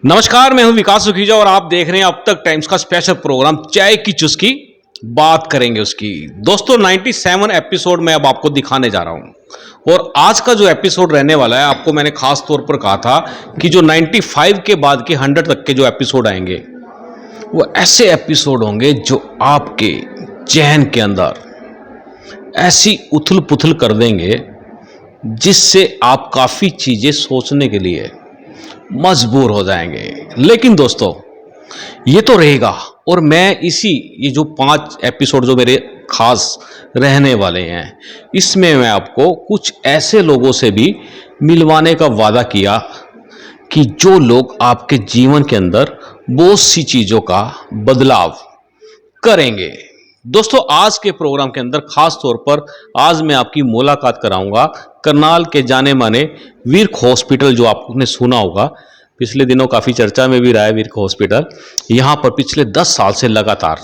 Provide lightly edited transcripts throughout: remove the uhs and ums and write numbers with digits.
नमस्कार, मैं हूं विकास सुखीजा और आप देख रहे हैं अब तक टाइम्स का स्पेशल प्रोग्राम चाय की चुस्की। बात करेंगे उसकी। दोस्तों 97 एपिसोड मैं अब आपको दिखाने जा रहा हूं और आज का जो एपिसोड रहने वाला है, आपको मैंने खास तौर पर कहा था कि जो 95 के बाद के 100 तक के जो एपिसोड आएंगे वो ऐसे एपिसोड होंगे जो आपके जहन के अंदर ऐसी उथल पुथल कर देंगे जिससे आप काफ़ी चीज़ें सोचने के लिए मजबूर हो जाएंगे। लेकिन दोस्तों ये तो रहेगा और मैं ये जो 5 एपिसोड जो मेरे खास रहने वाले हैं, इसमें मैं आपको कुछ ऐसे लोगों से भी मिलवाने का वादा किया कि जो लोग आपके जीवन के अंदर बहुत सी चीज़ों का बदलाव करेंगे। दोस्तों आज के प्रोग्राम के अंदर खास तौर पर आज मैं आपकी मुलाकात कराऊंगा करनाल के जाने माने विर्क हॉस्पिटल, जो आपने सुना होगा, पिछले दिनों काफ़ी चर्चा में भी रहा है विर्क हॉस्पिटल। यहाँ पर पिछले 10 साल से लगातार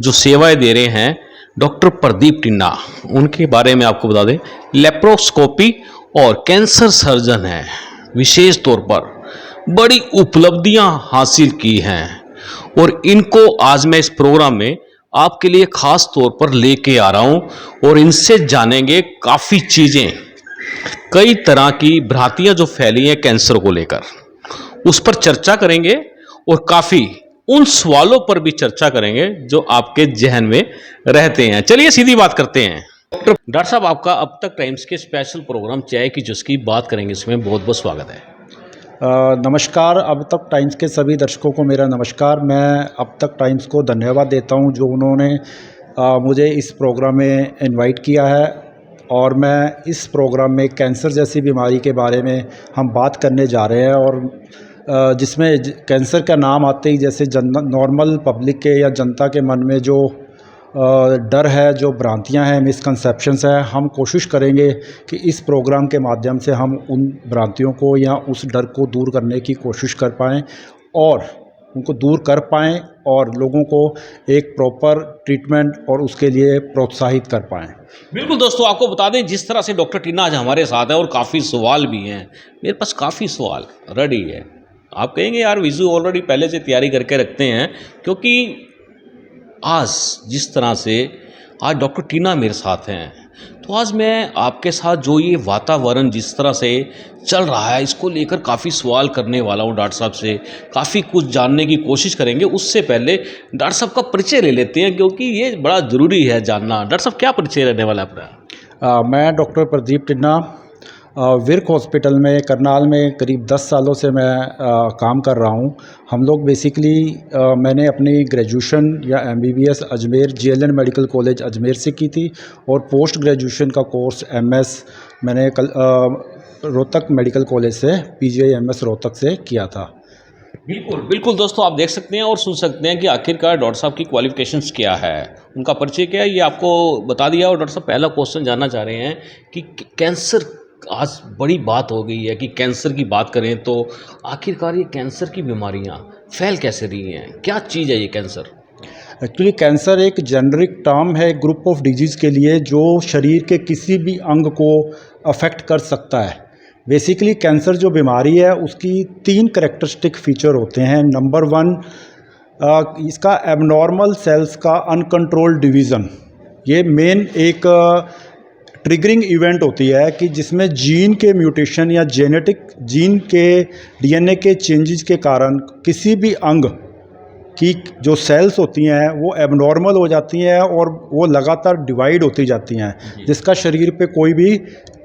जो सेवाएं दे रहे हैं डॉक्टर प्रदीप टिन्ना, उनके बारे में आपको बता दें, लेप्रोस्कोपी और कैंसर सर्जन हैं। विशेष तौर पर बड़ी उपलब्धियां हासिल की हैं और इनको आज मैं इस प्रोग्राम में आपके लिए खास तौर पर लेके आ रहा हूं और इनसे जानेंगे काफ़ी चीज़ें, कई तरह की भ्रांतियां जो फैली हैं कैंसर को लेकर, उस पर चर्चा करेंगे और काफ़ी उन सवालों पर भी चर्चा करेंगे जो आपके जहन में रहते हैं। चलिए सीधी बात करते हैं। डॉक्टर साहब, आपका अब तक टाइम्स के स्पेशल प्रोग्राम चाय की जिसकी बात करेंगे, इसमें बहुत बहुत स्वागत है। नमस्कार। अब तक टाइम्स के सभी दर्शकों को मेरा नमस्कार। मैं अब तक टाइम्स को धन्यवाद देता हूं जो उन्होंने मुझे इस प्रोग्राम में इनवाइट किया है और मैं इस प्रोग्राम में कैंसर जैसी बीमारी के बारे में हम बात करने जा रहे हैं और जिसमें कैंसर का नाम आते ही जैसे नॉर्मल पब्लिक के या जनता के मन में जो डर है, जो भ्रांतियां हैं, मिसकंसेप्शंस हैं, हम कोशिश करेंगे कि इस प्रोग्राम के माध्यम से हम उन भ्रांतियों को या उस डर को दूर करने की कोशिश कर पाएँ और उनको दूर कर पाएँ और लोगों को एक प्रॉपर ट्रीटमेंट और उसके लिए प्रोत्साहित कर पाएँ। बिल्कुल दोस्तों, आपको बता दें जिस तरह से डॉक्टर टीना आज हमारे साथ है और काफ़ी सवाल भी हैं, मेरे पास काफ़ी सवाल रेडी है। आप कहेंगे यार विजू ऑलरेडी पहले से तैयारी करके रखते हैं, क्योंकि आज जिस तरह से आज डॉक्टर टीना मेरे साथ हैं, तो आज मैं आपके साथ जो ये वातावरण जिस तरह से चल रहा है इसको लेकर काफ़ी सवाल करने वाला हूँ। डॉक्टर साहब से काफ़ी कुछ जानने की कोशिश करेंगे। उससे पहले डॉक्टर साहब का परिचय ले लेते हैं, क्योंकि ये बड़ा ज़रूरी है जानना। डॉक्टर साहब क्या परिचय रहने वाला है आपका? मैं डॉक्टर प्रदीप टिन्ना विर्क हॉस्पिटल में करनाल में करीब 10 सालों से मैं काम कर रहा हूं। हम लोग बेसिकली मैंने अपनी ग्रेजुएशन या MBBS Ajmer JLN medical college Ajmer से की थी और पोस्ट ग्रेजुएशन का कोर्स MS मैंने रोहतक मेडिकल कॉलेज से PGI-MS रोहतक से किया था। बिल्कुल बिल्कुल दोस्तों, आप देख सकते हैं और सुन सकते हैं कि आखिरकार डॉक्टर साहब की क्वालिफिकेशंस क्या है, उनका परिचय क्या है, ये आपको बता दिया। और डॉक्टर साहब पहला क्वेश्चन जानना चाह रहे हैं कि कैंसर, आज बड़ी बात हो गई है कि कैंसर की बात करें तो आखिरकार ये कैंसर की बीमारियां फैल कैसे रही हैं, क्या चीज़ है ये कैंसर? एक्चुअली कैंसर एक जेनरिक टर्म है ग्रुप ऑफ डिजीज़ के लिए जो शरीर के किसी भी अंग को अफेक्ट कर सकता है। बेसिकली कैंसर जो बीमारी है उसकी 3 कैरेक्टरिस्टिक फीचर होते हैं। नंबर 1, इसका एबनॉर्मल सेल्स का अनकंट्रोल्ड डिवीज़न, ये मेन एक ट्रिगरिंग इवेंट होती है कि जिसमें जीन के म्यूटेशन या जेनेटिक जीन के DNA के चेंजेस के कारण किसी भी अंग की जो सेल्स होती हैं वो एबनॉर्मल हो जाती हैं और वो लगातार डिवाइड होती जाती हैं, जिसका शरीर पे कोई भी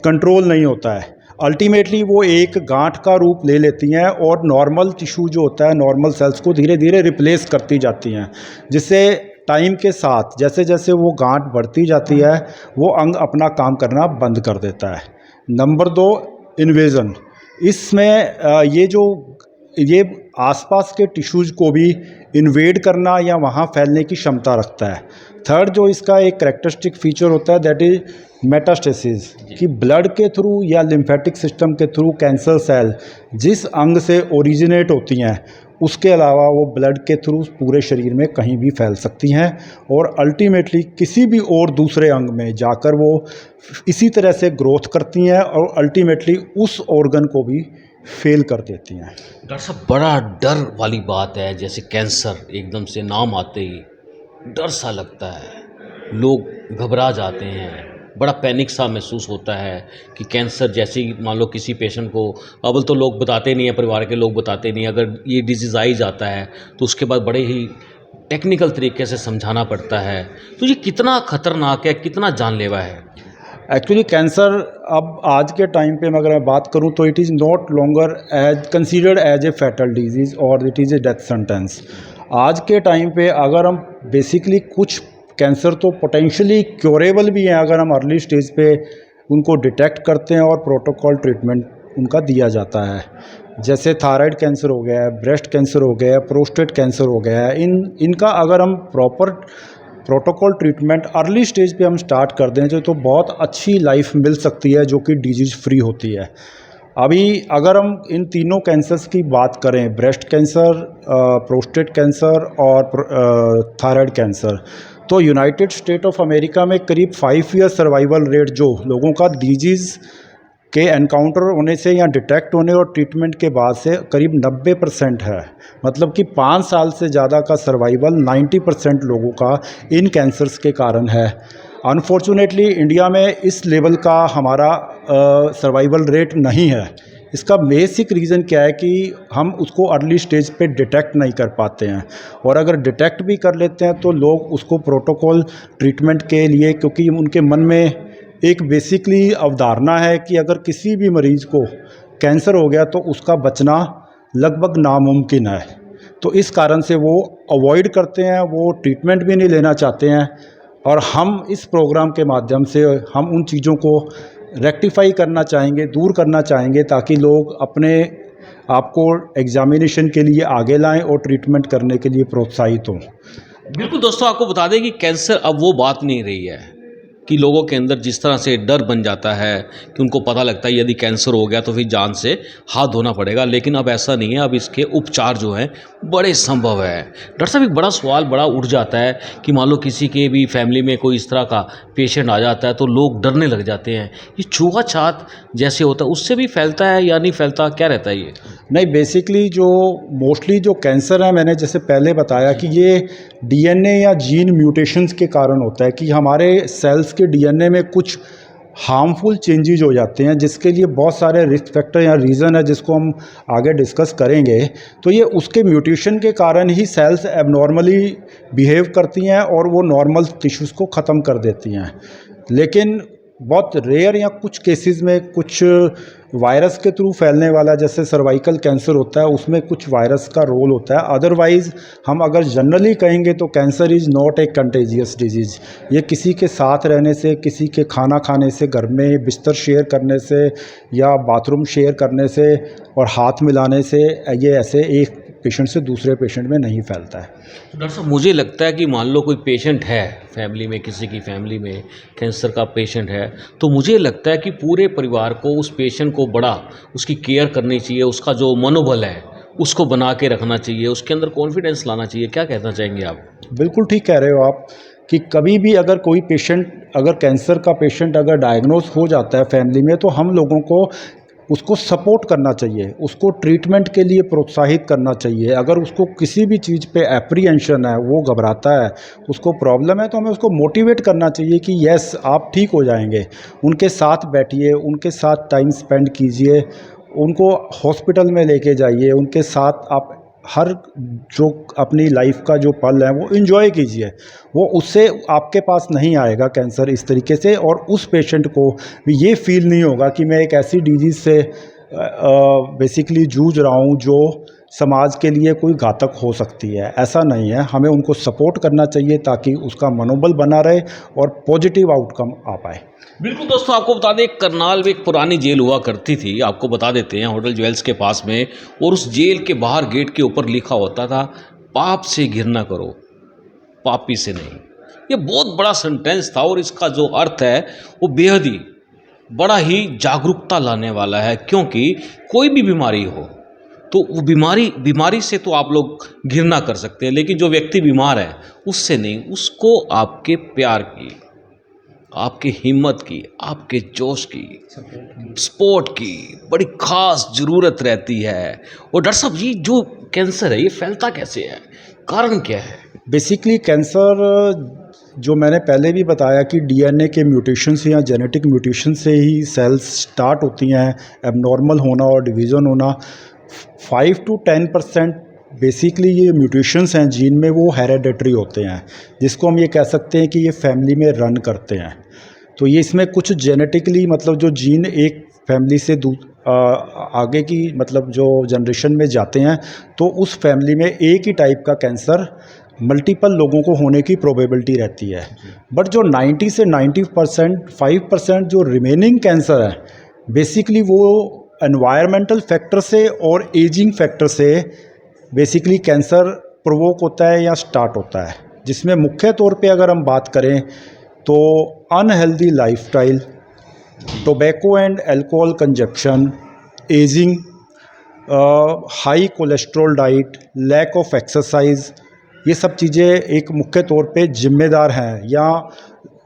कंट्रोल नहीं होता है। अल्टीमेटली वो एक गांठ का रूप ले लेती हैं और नॉर्मल टिश्यू जो होता है, नॉर्मल सेल्स को धीरे धीरे रिप्लेस करती जाती हैं, जिससे टाइम के साथ जैसे जैसे वो गांठ बढ़ती जाती है वो अंग अपना काम करना बंद कर देता है। Number 2, invasion. इसमें ये आसपास के टिश्यूज़ को भी इन्वेड करना या वहाँ फैलने की क्षमता रखता है। थर्ड जो इसका एक कैरेक्टरिस्टिक फीचर होता है दैट इज मेटास्टेसिस, कि ब्लड के थ्रू या लिम्फेटिक सिस्टम के थ्रू कैंसर सेल जिस अंग से ओरिजिनेट होती हैं उसके अलावा वो ब्लड के थ्रू पूरे शरीर में कहीं भी फैल सकती हैं और अल्टीमेटली किसी भी और दूसरे अंग में जाकर वो इसी तरह से ग्रोथ करती हैं और अल्टीमेटली उस ऑर्गन को भी फेल कर देती हैं। डॉक्टर साहब बड़ा डर वाली बात है, जैसे कैंसर एकदम से नाम आते ही डर सा लगता है, लोग घबरा जाते हैं, बड़ा पैनिक सा महसूस होता है कि कैंसर जैसे ही मान लो किसी पेशेंट को, अव्वल तो लोग बताते नहीं हैं, परिवार के लोग बताते नहीं, अगर ये डिजीज़ आ ही जाता है तो उसके बाद बड़े ही टेक्निकल तरीके से समझाना पड़ता है। तो ये कितना खतरनाक है, कितना जानलेवा है? एक्चुअली कैंसर अब आज के टाइम पे अगर मैं बात करूं तो it is not longer as considered as a fatal disease और it is a death sentence. आज के टाइम पे अगर हम बेसिकली कुछ कैंसर तो पोटेंशियली क्योरेबल भी हैं अगर हम अर्ली स्टेज पे उनको डिटेक्ट करते हैं और प्रोटोकॉल ट्रीटमेंट उनका दिया जाता है। जैसे थायराइड कैंसर हो गया है, ब्रेस्ट कैंसर हो गया है, प्रोस्टेट कैंसर हो गया है, इनका अगर हम proper protocol treatment early stage पे हम स्टार्ट कर दें तो बहुत अच्छी लाइफ मिल सकती है जो कि डिजीज़ फ्री होती है। अभी अगर हम इन तीनों कैंसर्स की बात करें, ब्रेस्ट कैंसर, प्रोस्टेट कैंसर और थायराइड कैंसर, तो यूनाइटेड स्टेट ऑफ अमेरिका में करीब 5 ईयर सर्वाइवल रेट जो लोगों का डिजीज़ के एनकाउंटर होने से या डिटेक्ट होने और ट्रीटमेंट के बाद से करीब 90% है। मतलब कि 5 साल से ज़्यादा का सर्वाइवल 90% लोगों का इन कैंसर्स के कारण है। अनफॉर्चुनेटली इंडिया में इस लेवल का हमारा सर्वाइवल रेट नहीं है। इसका बेसिक रीज़न क्या है कि हम उसको अर्ली स्टेज पे डिटेक्ट नहीं कर पाते हैं, और अगर डिटेक्ट भी कर लेते हैं तो लोग उसको प्रोटोकॉल ट्रीटमेंट के लिए, क्योंकि उनके मन में एक बेसिकली अवधारणा है कि अगर किसी भी मरीज़ को कैंसर हो गया तो उसका बचना लगभग नामुमकिन है, तो इस कारण से वो अवॉइड करते हैं, वो ट्रीटमेंट भी नहीं लेना चाहते हैं। और हम इस प्रोग्राम के माध्यम से हम उन चीज़ों को रेक्टिफाई करना चाहेंगे, दूर करना चाहेंगे, ताकि लोग अपने आप को एग्जामिनेशन के लिए आगे लाएं और ट्रीटमेंट करने के लिए प्रोत्साहित हों। बिल्कुल दोस्तों, आपको बता दें कि कैंसर अब वो बात नहीं रही है कि लोगों के अंदर जिस तरह से डर बन जाता है कि उनको पता लगता है यदि कैंसर हो गया तो फिर जान से हाथ धोना पड़ेगा, लेकिन अब ऐसा नहीं है। अब इसके उपचार जो हैं बड़े संभव है। डॉक्टर साहब एक बड़ा सवाल बड़ा उठ जाता है कि मान लो किसी के भी फैमिली में कोई इस तरह का पेशेंट आ जाता है तो लोग डरने लग जाते हैं, ये छुआछात जैसे होता है उससे भी फैलता है या नहीं फैलता, क्या रहता है ये? नहीं, बेसिकली जो मोस्टली जो कैंसर है, मैंने जैसे पहले बताया कि ये डीएनए या जीन म्यूटेशंस के कारण होता है कि हमारे सेल्स के डीएनए में कुछ हार्मफुल चेंजेस हो जाते हैं, जिसके लिए बहुत सारे रिस्क फैक्टर या रीज़न है जिसको हम आगे डिस्कस करेंगे। तो ये उसके म्यूटेशन के कारण ही सेल्स एबनॉर्मली बिहेव करती हैं और वो नॉर्मल टिश्यूज़ को ख़त्म कर देती हैं। लेकिन बहुत रेयर या कुछ केसेस में कुछ वायरस के थ्रू फैलने वाला, जैसे सर्वाइकल कैंसर होता है, उसमें कुछ वायरस का रोल होता है। अदरवाइज़ हम अगर जनरली कहेंगे तो cancer is not a contagious disease. ये किसी के साथ रहने से, किसी के खाना खाने से, घर में बिस्तर शेयर करने से या बाथरूम शेयर करने से और हाथ मिलाने से, ये ऐसे एक पेशेंट से दूसरे पेशेंट में नहीं फैलता है। डॉक्टर साहब मुझे लगता है कि मान लो कोई पेशेंट है फैमिली में, किसी की फैमिली में कैंसर का पेशेंट है, तो मुझे लगता है कि पूरे परिवार को उस पेशेंट को बड़ा उसकी केयर करनी चाहिए, उसका जो मनोबल है उसको बना के रखना चाहिए, उसके अंदर कॉन्फिडेंस लाना चाहिए। क्या कहना चाहेंगे आप? बिल्कुल ठीक कह रहे हो आप कि कभी भी अगर कोई पेशेंट, अगर कैंसर का पेशेंट अगर डायग्नोज हो जाता है फैमिली में, तो हम लोगों को उसको सपोर्ट करना चाहिए, उसको ट्रीटमेंट के लिए प्रोत्साहित करना चाहिए। अगर उसको किसी भी चीज़ पे एप्रीहेंशन है, वो घबराता है, उसको प्रॉब्लम है, तो हमें उसको मोटिवेट करना चाहिए कि यस आप ठीक हो जाएंगे। उनके साथ बैठिए, उनके साथ टाइम स्पेंड कीजिए, उनको हॉस्पिटल में लेके जाइए, उनके साथ आप हर जो अपनी लाइफ का जो पल है वो एंजॉय कीजिए। वो उससे आपके पास नहीं आएगा कैंसर इस तरीके से, और उस पेशेंट को भी ये फील नहीं होगा कि मैं एक ऐसी डिजीज़ से बेसिकली जूझ रहा हूँ जो समाज के लिए कोई घातक हो सकती है। ऐसा नहीं है, हमें उनको सपोर्ट करना चाहिए ताकि उसका मनोबल बना रहे और पॉजिटिव आउटकम आ पाए। बिल्कुल दोस्तों, आपको बता दें करनाल में एक पुरानी जेल हुआ करती थी, आपको बता देते हैं, होटल ज्वेल्स के पास में, और उस जेल के बाहर गेट के ऊपर लिखा होता था, पाप से घृणा करो, पापी से नहीं। ये बहुत बड़ा सेंटेंस था और इसका जो अर्थ है वो बेहद ही बड़ा ही जागरूकता लाने वाला है, क्योंकि कोई भी बीमारी हो तो वो बीमारी से तो आप लोग घृणा कर सकते हैं, लेकिन जो व्यक्ति बीमार है उससे नहीं, उसको आपके प्यार की आपकी हिम्मत की, आपके जोश की, सपोर्ट की बड़ी खास ज़रूरत रहती है। और डॉक्टर साहब ये जो कैंसर है ये फैलता कैसे है, कारण क्या है? बेसिकली कैंसर जो मैंने पहले भी बताया कि डीएनए के म्यूटेशन से या जेनेटिक म्यूटेशन से ही सेल्स स्टार्ट होती हैं एबनॉर्मल होना और डिवीज़न होना। 5 to 10% बेसिकली ये म्यूटेशंस हैं जीन में, वो हेरेडिटरी होते हैं, जिसको हम ये कह सकते हैं कि ये फैमिली में रन करते हैं। तो ये इसमें कुछ जेनेटिकली मतलब जो जीन एक फैमिली से आगे की मतलब जो जनरेशन में जाते हैं, तो उस फैमिली में एक ही टाइप का कैंसर मल्टीपल लोगों को होने की प्रोबेबिलिटी रहती है। बट जो 90 से 90% 5% जो रिमेनिंग कैंसर है, बेसिकली वो एनवायरमेंटल फैक्टर से और एजिंग फैक्टर से बेसिकली कैंसर प्रोवोक होता है या स्टार्ट होता है। जिसमें मुख्य तौर पे अगर हम बात करें तो unhealthy lifestyle, tobacco and alcohol consumption, ageing, high cholesterol diet, lack of exercise, ये सब चीज़ें एक मुख्य तौर पे जिम्मेदार हैं। या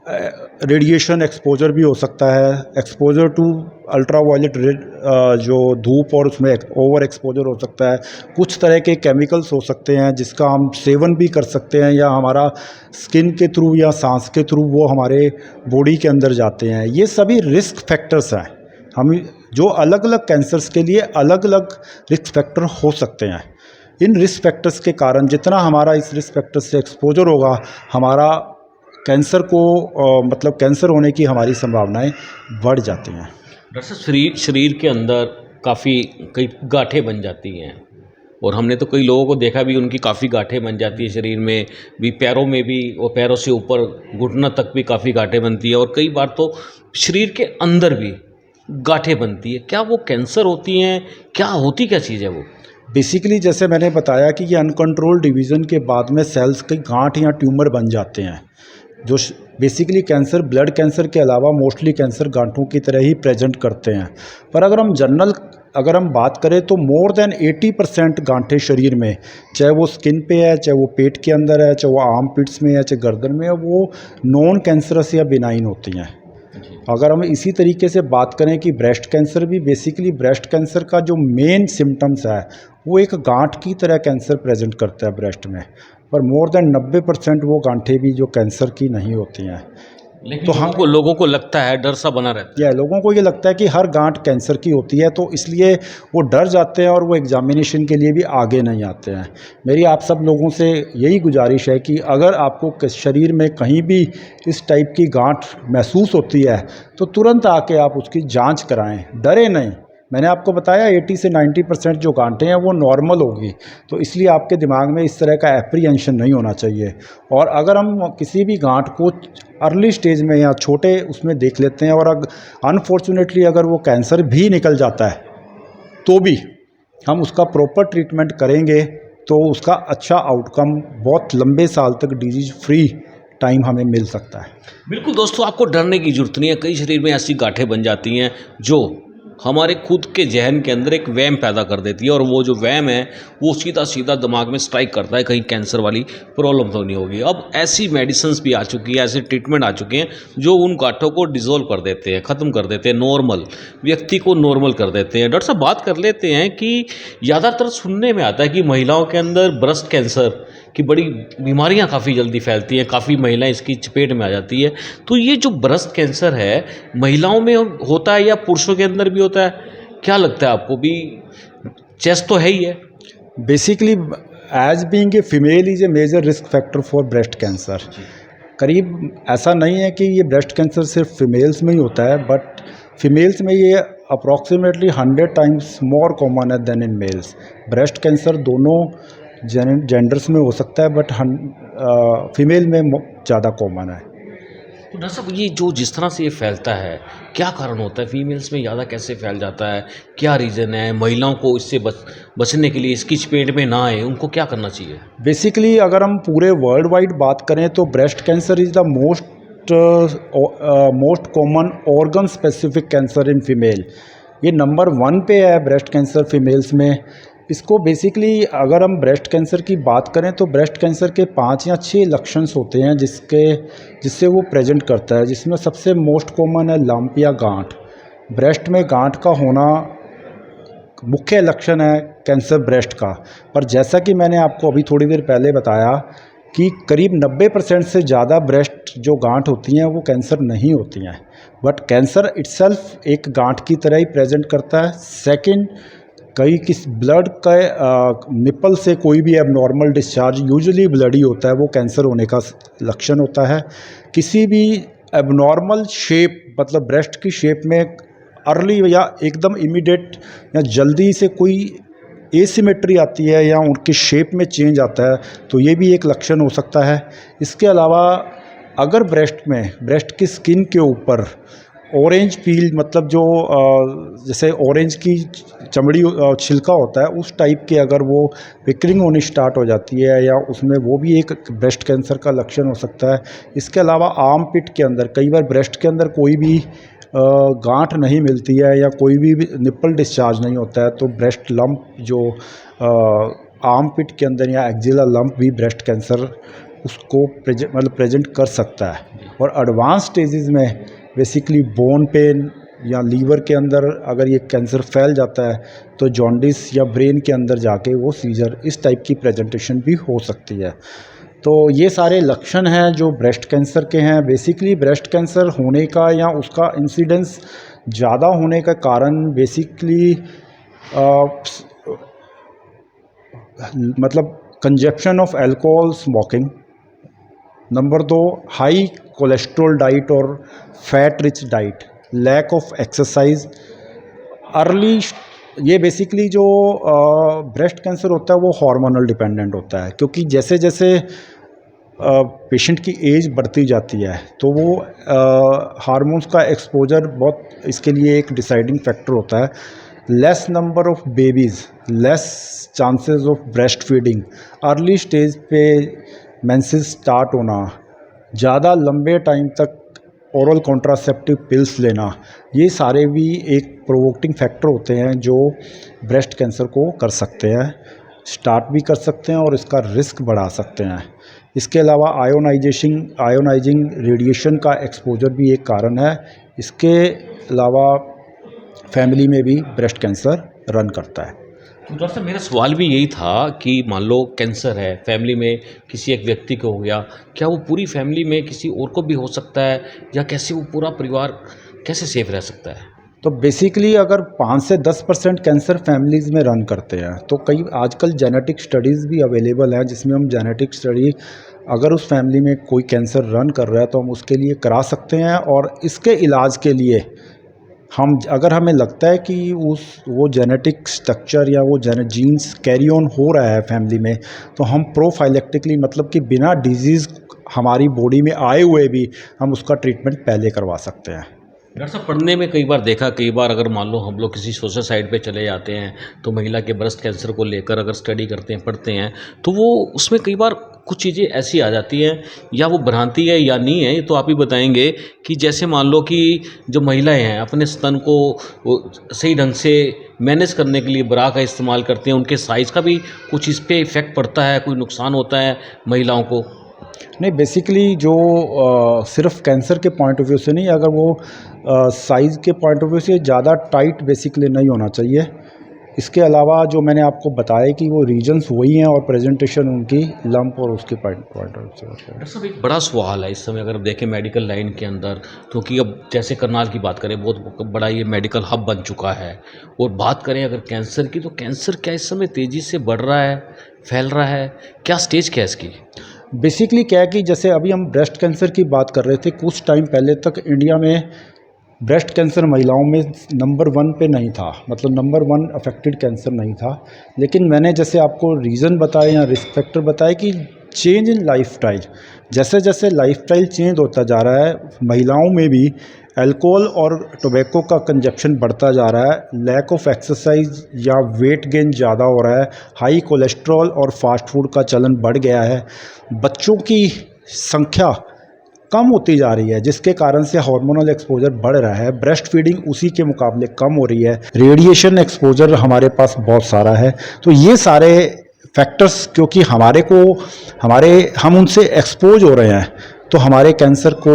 रेडिएशन एक्सपोजर भी हो सकता है, एक्सपोजर टू अल्ट्रावायलेट जो धूप और उसमें ओवर एक्सपोजर हो सकता है। कुछ तरह के केमिकल्स हो सकते हैं जिसका हम सेवन भी कर सकते हैं या हमारा स्किन के थ्रू या सांस के थ्रू वो हमारे बॉडी के अंदर जाते हैं। ये सभी रिस्क फैक्टर्स हैं, हम जो अलग अलग कैंसर्स के लिए अलग अलग रिस्क फैक्टर हो सकते हैं। इन रिस्क फैक्टर्स के कारण जितना हमारा इस रिस्क फैक्टर से एक्सपोजर होगा, हमारा कैंसर को मतलब कैंसर होने की हमारी संभावनाएं बढ़ जाती हैं। डॉक्टर साहब शरीर के अंदर काफ़ी कई गांठें बन जाती हैं, और हमने तो कई लोगों को देखा भी, उनकी काफ़ी गांठें बन जाती है शरीर में भी, पैरों में भी, और पैरों से ऊपर घुटना तक भी काफ़ी गांठें बनती है, और कई बार तो शरीर के अंदर भी गांठें बनती है। क्या वो कैंसर होती हैं, क्या होती क्या चीज़ है वो? बेसिकली जैसे मैंने बताया कि ये अनकंट्रोल डिवीज़न के बाद में सेल्स के गांठ या ट्यूमर बन जाते हैं। जो बेसिकली कैंसर ब्लड कैंसर के अलावा मोस्टली कैंसर गांठों की तरह ही प्रेजेंट करते हैं। पर अगर हम बात करें तो मोर देन 80% गांठें शरीर में, चाहे वो स्किन पे है, चाहे वो पेट के अंदर है, चाहे वो आर्म पिट्स में है, चाहे गर्दन में है, वो नॉन कैंसरस या बिनाइन होती हैं। अगर हम इसी तरीके से बात करें कि ब्रेस्ट कैंसर भी, बेसिकली ब्रेस्ट कैंसर का जो मेन सिम्टम्स है वो एक गांठ की तरह कैंसर प्रेजेंट करता है ब्रेस्ट में, पर मोर देन 90% वो गांठें भी जो कैंसर की नहीं होती हैं। लेकिन तो लोगों को लगता है, डर सा बना रहता है, लोगों को ये लगता है कि हर गांठ कैंसर की होती है, तो इसलिए वो डर जाते हैं और वो एग्जामिनेशन के लिए भी आगे नहीं आते हैं। मेरी आप सब लोगों से यही गुजारिश है कि अगर आपको शरीर में कहीं भी इस टाइप की गांठ महसूस होती है तो तुरंत आके आप उसकी जांच कराएं, डरे नहीं। मैंने आपको बताया 80 से 90% जो गांठें हैं वो नॉर्मल होगी, तो इसलिए आपके दिमाग में इस तरह का एप्रीहेंशन नहीं होना चाहिए। और अगर हम किसी भी गांठ को अर्ली स्टेज में या छोटे उसमें देख लेते हैं और अनफॉर्चुनेटली अगर वो कैंसर भी निकल जाता है, तो भी हम उसका प्रॉपर ट्रीटमेंट करेंगे तो उसका अच्छा आउटकम, बहुत लंबे साल तक डिजीज फ्री टाइम हमें मिल सकता है। बिल्कुल दोस्तों, आपको डरने की जरूरत नहीं है। कई शरीर में ऐसी गांठें बन जाती हैं जो हमारे खुद के जहन के अंदर एक वहम पैदा कर देती है, और वो जो वहम है वो सीधा सीधा दिमाग में स्ट्राइक करता है, कहीं कैंसर वाली प्रॉब्लम तो नहीं होगी। अब ऐसी मेडिसिन्स भी आ चुकी है, ऐसे ट्रीटमेंट आ चुके हैं जो उन गांठों को डिसॉल्व कर देते हैं, ख़त्म कर देते हैं, नॉर्मल व्यक्ति को नॉर्मल कर देते हैं। डॉक्टर साहब, बात कर लेते हैं कि ज़्यादातर सुनने में आता है कि महिलाओं के अंदर ब्रेस्ट कैंसर की बड़ी बीमारियां काफ़ी जल्दी फैलती हैं, काफ़ी महिलाएं इसकी चपेट में आ जाती है। तो ये जो ब्रेस्ट कैंसर है महिलाओं में होता है या पुरुषों के अंदर भी होता है, क्या लगता है आपको? भी चेस्ट तो है ही है। Basically as being a female is a major risk factor for breast cancer. करीब ऐसा नहीं है कि ये ब्रेस्ट कैंसर सिर्फ फीमेल्स में ही होता है, बट फीमेल्स में ये अप्रॉक्सीमेटली 100 टाइम्स मोर कॉमन है than in males. Breast cancer दोनों जेंडर्स में हो सकता है, बट फीमेल में ज़्यादा कॉमन है। तो डॉक्टर साहब, ये जो जिस तरह से ये फैलता है, क्या कारण होता है? फीमेल्स में ज़्यादा कैसे फैल जाता है, क्या रीज़न है? महिलाओं को इससे बचने के लिए, इसकी चपेट में ना आए, उनको क्या करना चाहिए? बेसिकली अगर हम पूरे वर्ल्ड वाइड बात करें तो breast cancer is the most common organ specific cancer in female. ये नंबर 1 पे है ब्रेस्ट कैंसर फीमेल्स में। इसको बेसिकली अगर हम ब्रेस्ट कैंसर की बात करें तो ब्रेस्ट कैंसर के 5 या 6 लक्षण होते हैं जिससे वो प्रेजेंट करता है, जिसमें सबसे मोस्ट कॉमन है लंप या गांठ। ब्रेस्ट में गांठ का होना मुख्य लक्षण है कैंसर ब्रेस्ट का। पर जैसा कि मैंने आपको अभी थोड़ी देर पहले बताया कि करीब 90% से ज़्यादा ब्रेस्ट जो गांठ होती हैं वो कैंसर नहीं होती हैं, बट कैंसर इटसेल्फ एक गांठ की तरह ही प्रेजेंट करता है। सेकंड, कई किस ब्लड का निपल से कोई भी एबनॉर्मल डिस्चार्ज यूजुअली ब्लडी होता है, वो कैंसर होने का लक्षण होता है। किसी भी एबनॉर्मल शेप मतलब ब्रेस्ट की शेप में अर्ली या एकदम इमीडिएट या जल्दी से कोई एसिमेट्री आती है या उनकी शेप में चेंज आता है तो ये भी एक लक्षण हो सकता है। इसके अलावा अगर ब्रेस्ट की स्किन के ऊपर ऑरेंज पील मतलब जो जैसे ऑरेंज की चमड़ी छिलका होता है उस टाइप के अगर वो पिकलिंग होनी स्टार्ट हो जाती है या उसमें, वो भी एक ब्रेस्ट कैंसर का लक्षण हो सकता है। इसके अलावा आर्म पिट के अंदर कई बार ब्रेस्ट के अंदर कोई भी गांठ नहीं मिलती है या कोई भी निप्पल डिस्चार्ज नहीं होता है तो ब्रेस्ट लंप जो आर्म पिट के अंदर या एक्जिलर लंप भी ब्रेस्ट कैंसर उसको प्रेजेंट कर सकता है। और एडवांस स्टेजेस में बेसिकली बोन पेन या लीवर के अंदर अगर ये कैंसर फैल जाता है तो जॉन्डिस या ब्रेन के अंदर जाके वो सीजर इस टाइप की प्रेजेंटेशन भी हो सकती है। तो ये सारे लक्षण हैं जो ब्रेस्ट कैंसर के हैं। बेसिकली ब्रेस्ट कैंसर होने का या उसका इंसिडेंस ज़्यादा होने का कारण बेसिकली मतलब consumption of alcohol, smoking. Number 2, high cholesterol diet और fat rich diet, lack of exercise, early. ये बेसिकली जो ब्रेस्ट कैंसर होता है वो हार्मोनल डिपेंडेंट होता है, क्योंकि जैसे जैसे पेशेंट की एज बढ़ती जाती है तो वो हार्मोन्स का एक्सपोजर बहुत इसके लिए एक डिसाइडिंग फैक्टर होता है। Less number of babies, less chances of breast feeding, early stage पे मेंसेस स्टार्ट होना, ज़्यादा लंबे टाइम तक ओरल कॉन्ट्रासेप्टिव पिल्स लेना, ये सारे भी एक प्रोवोकिंग फैक्टर होते हैं जो ब्रेस्ट कैंसर को कर सकते हैं, स्टार्ट भी कर सकते हैं और इसका रिस्क बढ़ा सकते हैं। इसके अलावा आयोनाइजिंग रेडिएशन का एक्सपोजर भी एक कारण है। इसके अलावा फैमिली में भी ब्रेस्ट कैंसर रन करता है। तो डॉक्टर साहब, मेरा सवाल भी यही था कि मान लो कैंसर है, फैमिली में किसी एक व्यक्ति को हो गया, क्या वो पूरी फैमिली में किसी और को भी हो सकता है, या कैसे वो पूरा परिवार कैसे सेफ रह सकता है? तो बेसिकली अगर 5 से 10% कैंसर फैमिलीज़ में रन करते हैं तो कई आजकल जेनेटिक स्टडीज़ भी अवेलेबल हैं जिसमें हम जेनेटिक स्टडी अगर उस फैमिली में कोई कैंसर रन कर रहा है तो हम उसके लिए करा सकते हैं। और इसके इलाज के लिए हम अगर हमें लगता है कि वो जेनेटिक स्ट्रक्चर या वो जीन्स कैरी ऑन हो रहा है फैमिली में, तो हम प्रोफाइलेक्टिकली मतलब कि बिना डिजीज़ हमारी बॉडी में आए हुए भी हम उसका ट्रीटमेंट पहले करवा सकते हैं। डॉक्टर साहब, पढ़ने में कई बार देखा, कई बार अगर मान लो हम लोग किसी सोशल साइट पे चले जाते हैं तो महिला के ब्रेस्ट कैंसर को लेकर अगर स्टडी करते हैं, पढ़ते हैं, तो वो उसमें कई बार कुछ चीज़ें ऐसी आ जाती हैं, या वो भ्रांति है या नहीं है, तो आप ही बताएंगे कि जैसे मान लो कि जो महिलाएं हैं अपने स्तन को सही ढंग से मैनेज करने के लिए ब्रा का इस्तेमाल करते हैं, उनके साइज़ का भी कुछ इस पर इफ़ेक्ट पड़ता है, कोई नुकसान होता है महिलाओं को? नहीं, बेसिकली जो सिर्फ कैंसर के पॉइंट ऑफ व्यू से नहीं, अगर वो साइज़ के पॉइंट ऑफ व्यू से ज़्यादा टाइट बेसिकली नहीं होना चाहिए। इसके अलावा जो मैंने आपको बताया कि वो रीजन्स वही हैं और प्रेजेंटेशन उनकी लंप और उसके पॉइंट ऑफ व्यू से। डॉक्टर साहब, एक बड़ा सवाल है इस समय अगर देखें मेडिकल लाइन के अंदर, क्योंकि अब जैसे करनाल की बात करें, बहुत बड़ा ये मेडिकल हब बन चुका है, और बात करें अगर कैंसर की, तो कैंसर क्या इस समय तेज़ी से बढ़ रहा है, फैल रहा है, क्या स्टेज क्या है इसकी? बेसिकली क्या है कि जैसे अभी हम ब्रेस्ट कैंसर की बात कर रहे थे, कुछ टाइम पहले तक इंडिया में ब्रेस्ट कैंसर महिलाओं में नंबर 1 पे नहीं था, मतलब नंबर 1 अफेक्टेड कैंसर नहीं था। लेकिन मैंने जैसे आपको रीज़न बताए या रिस्क फैक्टर बताए कि चेंज इन लाइफस्टाइल, जैसे जैसे लाइफस्टाइल चेंज होता जा रहा है, महिलाओं में भी अल्कोहल और टोबैको का कंजप्शन बढ़ता जा रहा है, लैक ऑफ एक्सरसाइज या वेट गेन ज़्यादा हो रहा है, हाई कोलेस्ट्रॉल और फास्ट फूड का चलन बढ़ गया है, बच्चों की संख्या कम होती जा रही है, जिसके कारण से हार्मोनल एक्सपोजर बढ़ रहा है, ब्रेस्ट फीडिंग उसी के मुकाबले कम हो रही है, रेडिएशन एक्सपोजर हमारे पास बहुत सारा है। तो ये सारे फैक्टर्स क्योंकि हम उनसे एक्सपोज हो रहे हैं, तो हमारे कैंसर को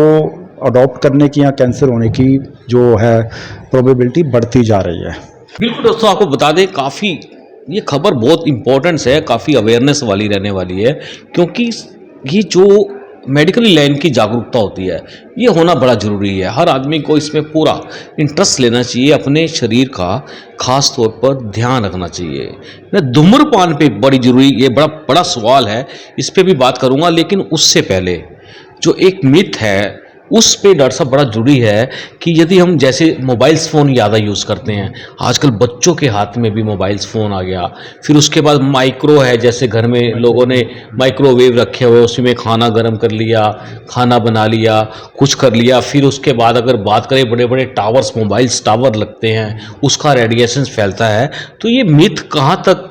अडॉप्ट करने की या कैंसर होने की जो है प्रोबेबिलिटी बढ़ती जा रही है। बिल्कुल दोस्तों, आपको बता दें काफ़ी ये खबर बहुत इंपॉर्टेंस है, काफ़ी अवेयरनेस वाली रहने वाली है, क्योंकि ये जो मेडिकल लाइन की जागरूकता होती है ये होना बड़ा ज़रूरी है। हर आदमी को इसमें पूरा इंटरेस्ट लेना चाहिए, अपने शरीर का खास तौर पर ध्यान रखना चाहिए। धूम्रपान पे बड़ी ज़रूरी, ये बड़ा बड़ा सवाल है, इस पे भी बात करूँगा, लेकिन उससे पहले जो एक मिथ है उस पे डॉक्टर साहब बड़ा जरूरी है कि यदि हम जैसे मोबाइल्स फ़ोन ज़्यादा यूज़ करते हैं, आजकल बच्चों के हाथ में भी मोबाइल्स फ़ोन आ गया, फिर उसके बाद माइक्रो है, जैसे घर में लोगों ने माइक्रोवेव रखे हुए, उसी में खाना गर्म कर लिया, खाना बना लिया, कुछ कर लिया। फिर उसके बाद अगर बात करें बड़े बड़े टावर्स, मोबाइल्स टावर लगते हैं, उसका रेडिएशन फैलता है। तो ये मिथ कहाँ तक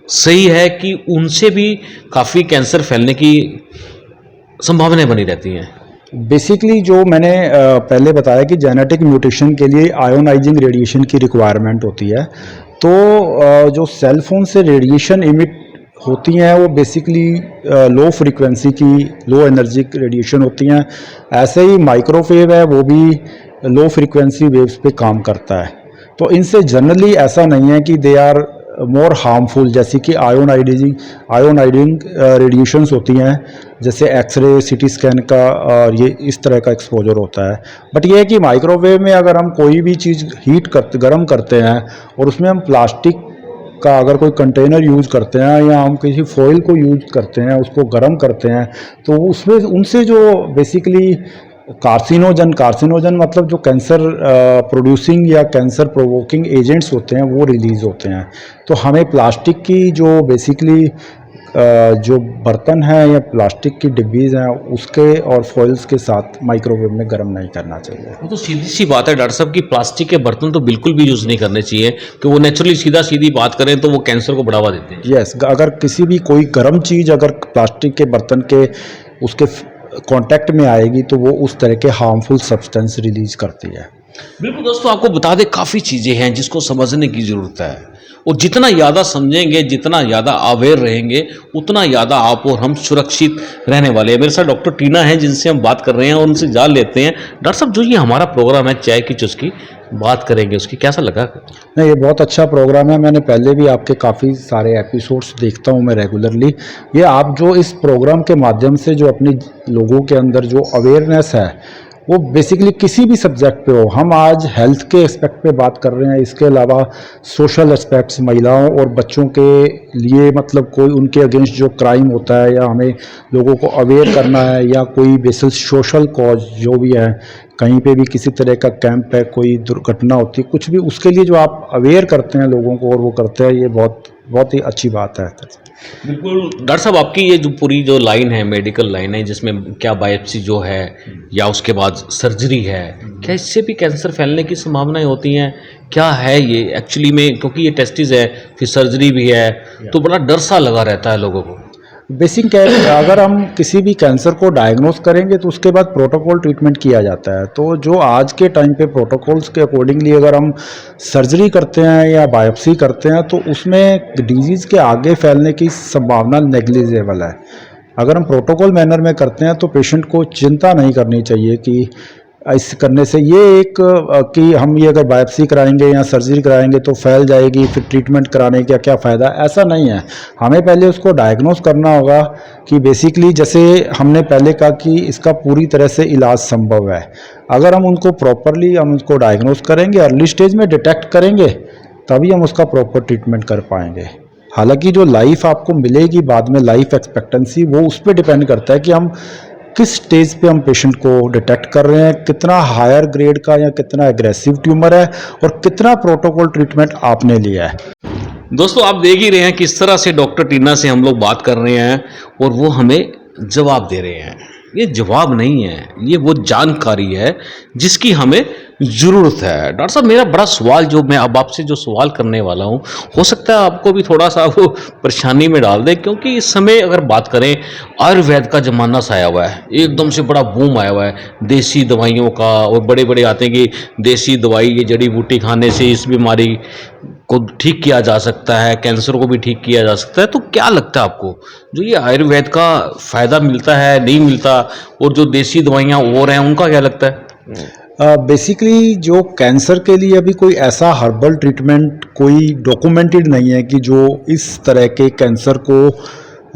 सही है कि उनसे भी काफ़ी कैंसर फैलने की संभावनाएं बनी रहती हैं? बेसिकली जो मैंने पहले बताया कि जेनेटिक म्यूटेशन के लिए आयोनाइजिंग रेडिएशन की रिक्वायरमेंट होती है। तो जो सेल फोन से रेडिएशन इमिट होती हैं वो बेसिकली लो फ्रीक्वेंसी की, लो एनर्जी रेडिएशन होती हैं। ऐसे ही माइक्रोवेव है, वो भी लो फ्रीक्वेंसी वेव्स पे काम करता है। तो इनसे जनरली ऐसा नहीं है कि दे आर मोर हार्मफुल, जैसे कि आयोनाइडिंग रेडिएशंस होती हैं, जैसे एक्सरे, सीटी स्कैन का और ये इस तरह का एक्सपोजर होता है। बट ये है कि माइक्रोवेव में अगर हम कोई भी चीज़ गर्म करते हैं और उसमें हम प्लास्टिक का अगर कोई कंटेनर यूज़ करते हैं या हम किसी फॉइल को यूज़ करते हैं, उसको गर्म करते हैं, तो उसमें उनसे जो बेसिकली कार्सिनोजन मतलब जो कैंसर प्रोड्यूसिंग या कैंसर प्रोवोकिंग एजेंट्स होते हैं वो रिलीज़ होते हैं। तो हमें प्लास्टिक की जो बेसिकली जो बर्तन है या प्लास्टिक की डिब्बीज़ हैं उसके और फॉइल्स के साथ माइक्रोवेव में गर्म नहीं करना चाहिए। वो तो सीधी सी बात है डॉक्टर साहब कि प्लास्टिक के बर्तन तो बिल्कुल भी यूज़ नहीं करने चाहिए, कि वो नेचुरली सीधी बात करें तो वो कैंसर को बढ़ावा देते हैं। यस, अगर किसी भी कोई गर्म चीज़ अगर प्लास्टिक के बर्तन के उसके कांटेक्ट में आएगी तो वो उस तरह के हार्मफुल सब्सटेंस रिलीज करती है। बिल्कुल दोस्तों, आपको बता दें काफ़ी चीज़ें हैं जिसको समझने की ज़रूरत है, और जितना ज़्यादा समझेंगे, जितना ज़्यादा अवेयर रहेंगे, उतना ज़्यादा आप और हम सुरक्षित रहने वाले हैं। मेरे साथ डॉक्टर टीना है जिनसे हम बात कर रहे हैं और उनसे जान लेते हैं। डॉक्टर साहब, जो ये हमारा प्रोग्राम है चाय की चुस्की, बात करेंगे उसकी, कैसा लगा? नहीं, ये बहुत अच्छा प्रोग्राम है। मैंने पहले भी आपके काफ़ी सारे एपिसोड्स देखता हूँ मैं रेगुलरली। ये आप जो इस प्रोग्राम के माध्यम से जो अपने लोगों के अंदर जो अवेयरनेस है वो बेसिकली किसी भी सब्जेक्ट पे हो, हम आज हेल्थ के एस्पेक्ट पे बात कर रहे हैं, इसके अलावा सोशल एस्पेक्ट्स, महिलाओं और बच्चों के लिए मतलब कोई उनके अगेंस्ट जो क्राइम होता है या हमें लोगों को अवेयर करना है, या कोई बेसिस सोशल कॉज जो भी है, कहीं पे भी किसी तरह का कैंप है, कोई दुर्घटना होती है, कुछ भी, उसके लिए जो आप अवेयर करते हैं लोगों को और वो करते हैं, ये बहुत ही अच्छी बात है। बिल्कुल डॉक्टर साहब, आपकी ये जो पूरी जो लाइन है, मेडिकल लाइन है, जिसमें क्या बायोप्सी जो है या उसके बाद सर्जरी है, क्या इससे भी कैंसर फैलने की संभावनाएं होती हैं? क्या है ये एक्चुअली में? क्योंकि ये टेस्टिस है, फिर सर्जरी भी है, तो बड़ा डर सा लगा रहता है लोगों को। बेसिक अगर हम किसी भी कैंसर को डायग्नोस करेंगे तो उसके बाद प्रोटोकॉल ट्रीटमेंट किया जाता है। तो जो आज के टाइम पे प्रोटोकॉल्स के अकॉर्डिंगली अगर हम सर्जरी करते हैं या बायोप्सी करते हैं तो उसमें डिजीज़ के आगे फैलने की संभावना नेग्लिजिबल है। अगर हम प्रोटोकॉल मैनर में करते हैं तो पेशेंट को चिंता नहीं करनी चाहिए कि इस करने से ये एक कि हम ये अगर बायोप्सी कराएंगे या सर्जरी कराएंगे तो फैल जाएगी, फिर ट्रीटमेंट कराने का क्या फ़ायदा, ऐसा नहीं है। हमें पहले उसको डायग्नोस करना होगा कि बेसिकली जैसे हमने पहले कहा कि इसका पूरी तरह से इलाज संभव है। अगर हम उनको प्रॉपरली हम उसको डायग्नोस करेंगे, अर्ली स्टेज में डिटेक्ट करेंगे, तभी हम उसका प्रॉपर ट्रीटमेंट कर पाएंगे। हालांकि जो लाइफ आपको मिलेगी बाद में, लाइफ एक्सपेक्टेंसी, वो उस पर डिपेंड करता है कि हम किस स्टेज पे हम पेशेंट को डिटेक्ट कर रहे हैं, कितना हायर ग्रेड का या कितना एग्रेसिव ट्यूमर है और कितना प्रोटोकॉल ट्रीटमेंट आपने लिया है। दोस्तों, आप देख ही रहे हैं किस तरह से डॉक्टर टीना से हम लोग बात कर रहे हैं और वो हमें जवाब दे रहे हैं। ये जवाब नहीं है, ये वो जानकारी है जिसकी हमें ज़रूरत है। डॉक्टर साहब मेरा बड़ा सवाल जो मैं अब आपसे जो सवाल करने वाला हूँ, हो सकता है आपको भी थोड़ा-सा वो परेशानी में डाल दे, क्योंकि इस समय अगर बात करें आयुर्वेद का ज़माना सा आया हुआ है। एकदम से बड़ा बूम आया हुआ है देसी दवाइयों का, और बड़े-बड़े आते हैं कि देसी दवाई ये जड़ी-बूटी खाने से इस बीमारी को ठीक किया जा सकता है, कैंसर को भी ठीक किया जा सकता है। तो क्या लगता है आपको, जो ये आयुर्वेद का फ़ायदा मिलता है, नहीं मिलता, और जो देसी दवाइयाँ और हैं उनका क्या लगता है? बेसिकली जो कैंसर के लिए अभी कोई ऐसा हर्बल ट्रीटमेंट कोई डॉक्यूमेंटेड नहीं है कि जो इस तरह के कैंसर को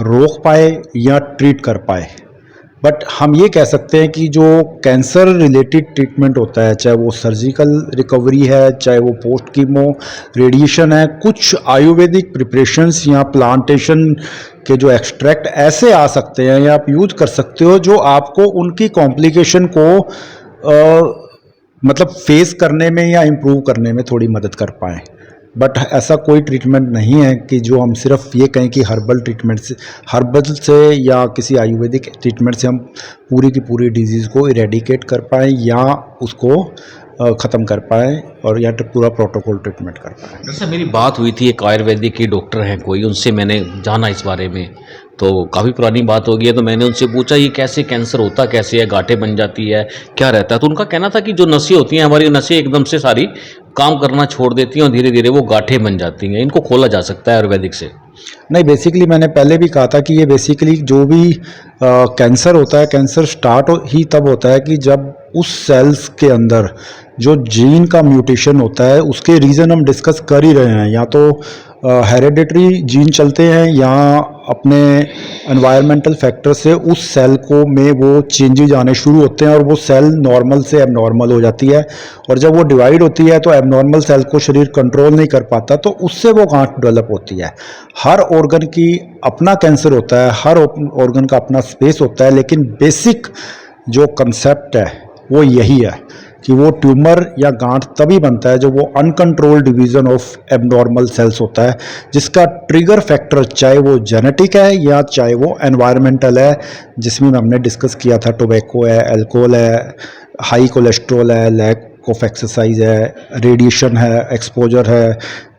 रोक पाए या ट्रीट कर पाए। बट हम ये कह सकते हैं कि जो कैंसर रिलेटेड ट्रीटमेंट होता है, चाहे वो सर्जिकल रिकवरी है, चाहे वो पोस्ट कीमो रेडिएशन है, कुछ आयुर्वेदिक प्रिपरेशंस या प्लांटेशन के जो एक्सट्रैक्ट ऐसे आ सकते हैं या आप यूज कर सकते हो जो आपको उनकी कॉम्प्लिकेशन को मतलब फेस करने में या इम्प्रूव करने में थोड़ी मदद कर पाएँ। बट ऐसा कोई ट्रीटमेंट नहीं है कि जो हम सिर्फ ये कहें कि हर्बल से या किसी आयुर्वेदिक ट्रीटमेंट से हम पूरी की पूरी डिजीज़ को इरेडिकेट कर पाएँ या उसको ख़त्म कर पाएँ और या पूरा प्रोटोकॉल ट्रीटमेंट कर पाएँ। जैसे मेरी बात हुई थी एक आयुर्वेदिक के डॉक्टर हैं कोई, उनसे मैंने जाना इस बारे में, तो काफ़ी पुरानी बात हो गई है। तो मैंने उनसे पूछा ये कैसे कैंसर होता कैसे है, गांठें बन जाती है, क्या रहता है? तो उनका कहना था कि जो नसें होती हैं, हमारी नसें एकदम से सारी काम करना छोड़ देती हैं और धीरे धीरे वो गांठें बन जाती हैं। इनको खोला जा सकता है आयुर्वेदिक से? नहीं, बेसिकली मैंने पहले भी कहा था कि ये बेसिकली जो भी कैंसर होता है, कैंसर स्टार्ट ही तब होता है कि जब उस सेल्स के अंदर जो जीन का म्यूटेशन होता है, उसके रीज़न हम डिस्कस कर ही रहे हैं। या तो हेरेडिटरी जीन चलते हैं या अपने एनवायरमेंटल फैक्टर से उस सेल को में वो चेंजेज आने शुरू होते हैं और वो सेल नॉर्मल से एबनॉर्मल हो जाती है। और जब वो डिवाइड होती है तो एबनॉर्मल सेल को शरीर कंट्रोल नहीं कर पाता, तो उससे वो गांठ डेवलप होती है। हर ऑर्गन की अपना कैंसर होता है, हर ऑर्गन का अपना स्पेस होता है, लेकिन बेसिक जो कंसेप्ट है वो यही है कि वो ट्यूमर या गांठ तभी बनता है जब वो uncontrolled division of abnormal cells होता है, जिसका ट्रिगर फैक्टर चाहे वो जेनेटिक है या चाहे वो एनवायरमेंटल है, जिसमें हमने डिस्कस किया था टोबैको है, अल्कोहल है, हाई कोलेस्ट्रॉल है, लैक ऑफ एक्सरसाइज है, रेडिएशन है, एक्सपोजर है,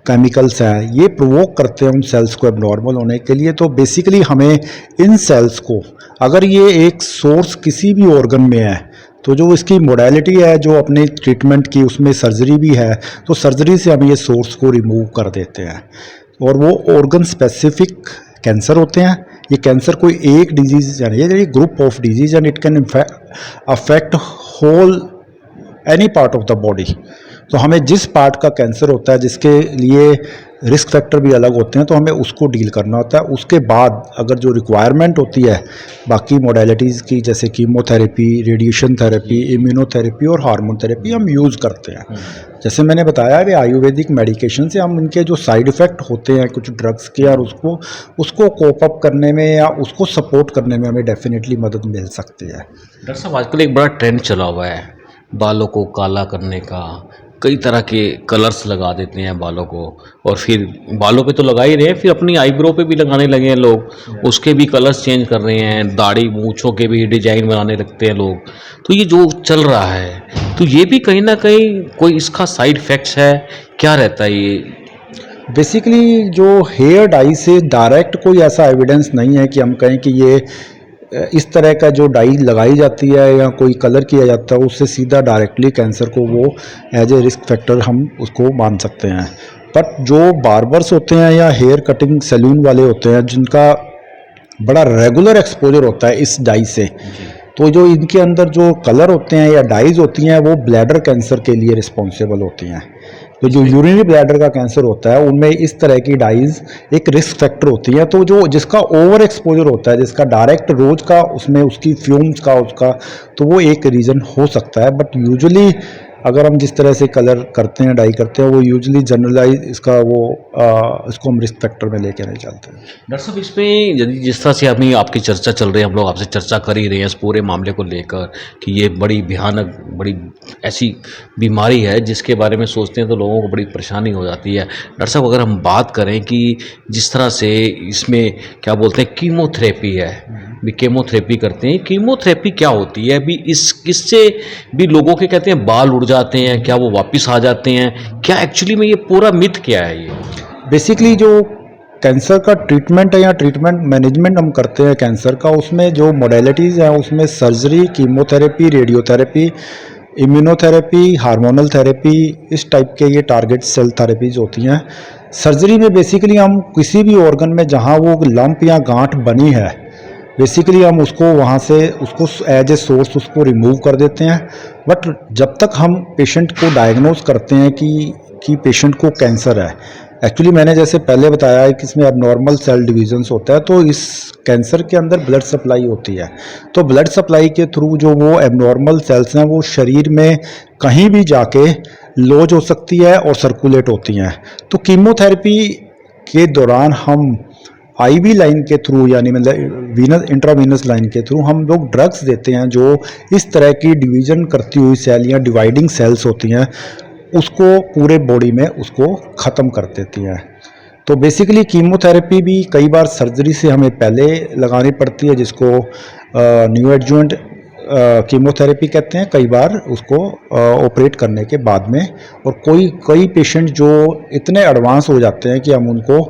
केमिकल्स हैं, ये प्रोवोक करते हैं उन सेल्स को एबनॉर्मल होने के लिए। तो बेसिकली हमें इन सेल्स को, अगर ये एक सोर्स किसी भी ऑर्गन में है, तो जो इसकी मोडालिटी है जो अपने ट्रीटमेंट की, उसमें सर्जरी भी है, तो सर्जरी से हम ये सोर्स को रिमूव कर देते हैं। और वो ऑर्गन स्पेसिफिक कैंसर होते हैं। ये कैंसर कोई एक डिजीज़ यानी ये group of disease and it can affect whole any part of the body. तो हमें जिस पार्ट का कैंसर होता है, जिसके लिए रिस्क फैक्टर भी अलग होते हैं, तो हमें उसको डील करना होता है। उसके बाद अगर जो रिक्वायरमेंट होती है बाकी मोडेलिटीज़ की, जैसे कीमोथेरेपी, रेडिएशन थेरेपी, इम्यूनोथेरेपी और हार्मोन थेरेपी हम यूज़ करते हैं। जैसे मैंने बताया कि आयुर्वेदिक मेडिकेशन से हम इनके जो साइड इफ़ेक्ट होते हैं कुछ ड्रग्स के, और उसको कोप अप करने में या उसको सपोर्ट करने में हमें डेफिनेटली मदद मिल सकती है। डॉक्टर साहब आजकल एक बड़ा ट्रेंड चला हुआ है बालों को काला करने का, कई तरह के कलर्स लगा देते हैं बालों को, और फिर बालों पे तो लगा ही रहे हैं, फिर अपनी आईब्रो पे भी लगाने लगे हैं लोग, उसके भी कलर्स चेंज कर रहे हैं, दाढ़ी मूंछों के भी डिजाइन बनाने लगते हैं लोग। तो ये जो चल रहा है, तो ये भी कहीं ना कहीं कोई इसका साइड इफेक्ट्स है, क्या रहता है ये? बेसिकली जो हेयर डाई से डायरेक्ट कोई ऐसा एविडेंस नहीं है कि हम कहें कि ये इस तरह का जो डाई लगाई जाती है या कोई कलर किया जाता है उससे सीधा डायरेक्टली कैंसर को वो एज ए रिस्क फैक्टर हम उसको मान सकते हैं। बट जो बार्बर्स होते हैं या हेयर कटिंग सैलून वाले होते हैं, जिनका बड़ा रेगुलर एक्सपोजर होता है इस डाई से, तो जो इनके अंदर जो कलर होते हैं या डाइज होती हैं वो ब्लैडर कैंसर के लिए रिस्पॉन्सिबल होती हैं। तो जो यूरिनरी ब्लैडर का कैंसर होता है उनमें इस तरह की डाइज एक रिस्क फैक्टर होती है। तो जो जिसका ओवर एक्सपोजर होता है, जिसका डायरेक्ट रोज का उसमें उसकी फ्यूम्स का उसका, तो वो एक रीज़न हो सकता है। बट यूजुअली अगर हम जिस तरह से कलर करते हैं, डाई करते हैं, वो यूजुअली जनरलाइज इसका इसको हम रिस्क फैक्टर में लेके नहीं चलते हैं। डॉक्टर साहब इसमें यदि जिस तरह से अभी आपकी चर्चा चल रही है, हम लोग आपसे चर्चा कर ही रहे हैं इस पूरे मामले को लेकर कि ये बड़ी भयानक, बड़ी ऐसी बीमारी है जिसके बारे में सोचते हैं तो लोगों को बड़ी परेशानी हो जाती है। डॉक्टर साहब अगर हम बात करें कि जिस तरह से इसमें क्या बोलते हैं कीमोथेरेपी है, भी केमोथेरेपी करते हैं। कीमोथेरेपी क्या होती है अभी, इससे भी लोगों के कहते हैं बाल उड़ जाते हैं, क्या वो वापस आ जाते हैं, क्या एक्चुअली में ये पूरा मिथ क्या है ये? बेसिकली जो कैंसर का ट्रीटमेंट है या ट्रीटमेंट मैनेजमेंट हम करते हैं कैंसर का, उसमें जो मोडेलिटीज़ हैं उसमें surgery, chemotherapy, radiotherapy, immunotherapy, hormonal therapy, इस टाइप के ये टारगेट सेल थेरेपीज होती हैं। सर्जरी में बेसिकली हम किसी भी ऑर्गन में जहाँ वो लंप या गांठ बनी है, बेसिकली हम उसको वहाँ से उसको एज ए सोर्स उसको रिमूव कर देते हैं। बट जब तक हम पेशेंट को डायग्नोज करते हैं कि पेशेंट को कैंसर है, एक्चुअली मैंने जैसे पहले बताया है कि इसमें एबनॉर्मल सेल डिवीजन्स होता है, तो इस कैंसर के अंदर ब्लड सप्लाई होती है। तो ब्लड सप्लाई के थ्रू जो वो एबनॉर्मल सेल्स हैं वो शरीर में कहीं भी जाके लॉज हो सकती है और सर्कुलेट होती हैं। तो कीमोथेरेपी के दौरान हम आईवी लाइन के थ्रू, यानी मतलब वीनस इंट्रावीनस लाइन के थ्रू हम लोग ड्रग्स देते हैं जो इस तरह की डिवीजन करती हुई सेल या डिवाइडिंग सेल्स होती हैं उसको पूरे बॉडी में उसको ख़त्म कर देती हैं। तो बेसिकली कीमोथेरेपी भी कई बार सर्जरी से हमें पहले लगानी पड़ती है, जिसको न्यू एडजुवेंट कीमोथेरेपी कहते हैं, कई बार उसको ऑपरेट करने के बाद में। और कई पेशेंट जो इतने एडवांस हो जाते हैं कि हम उनको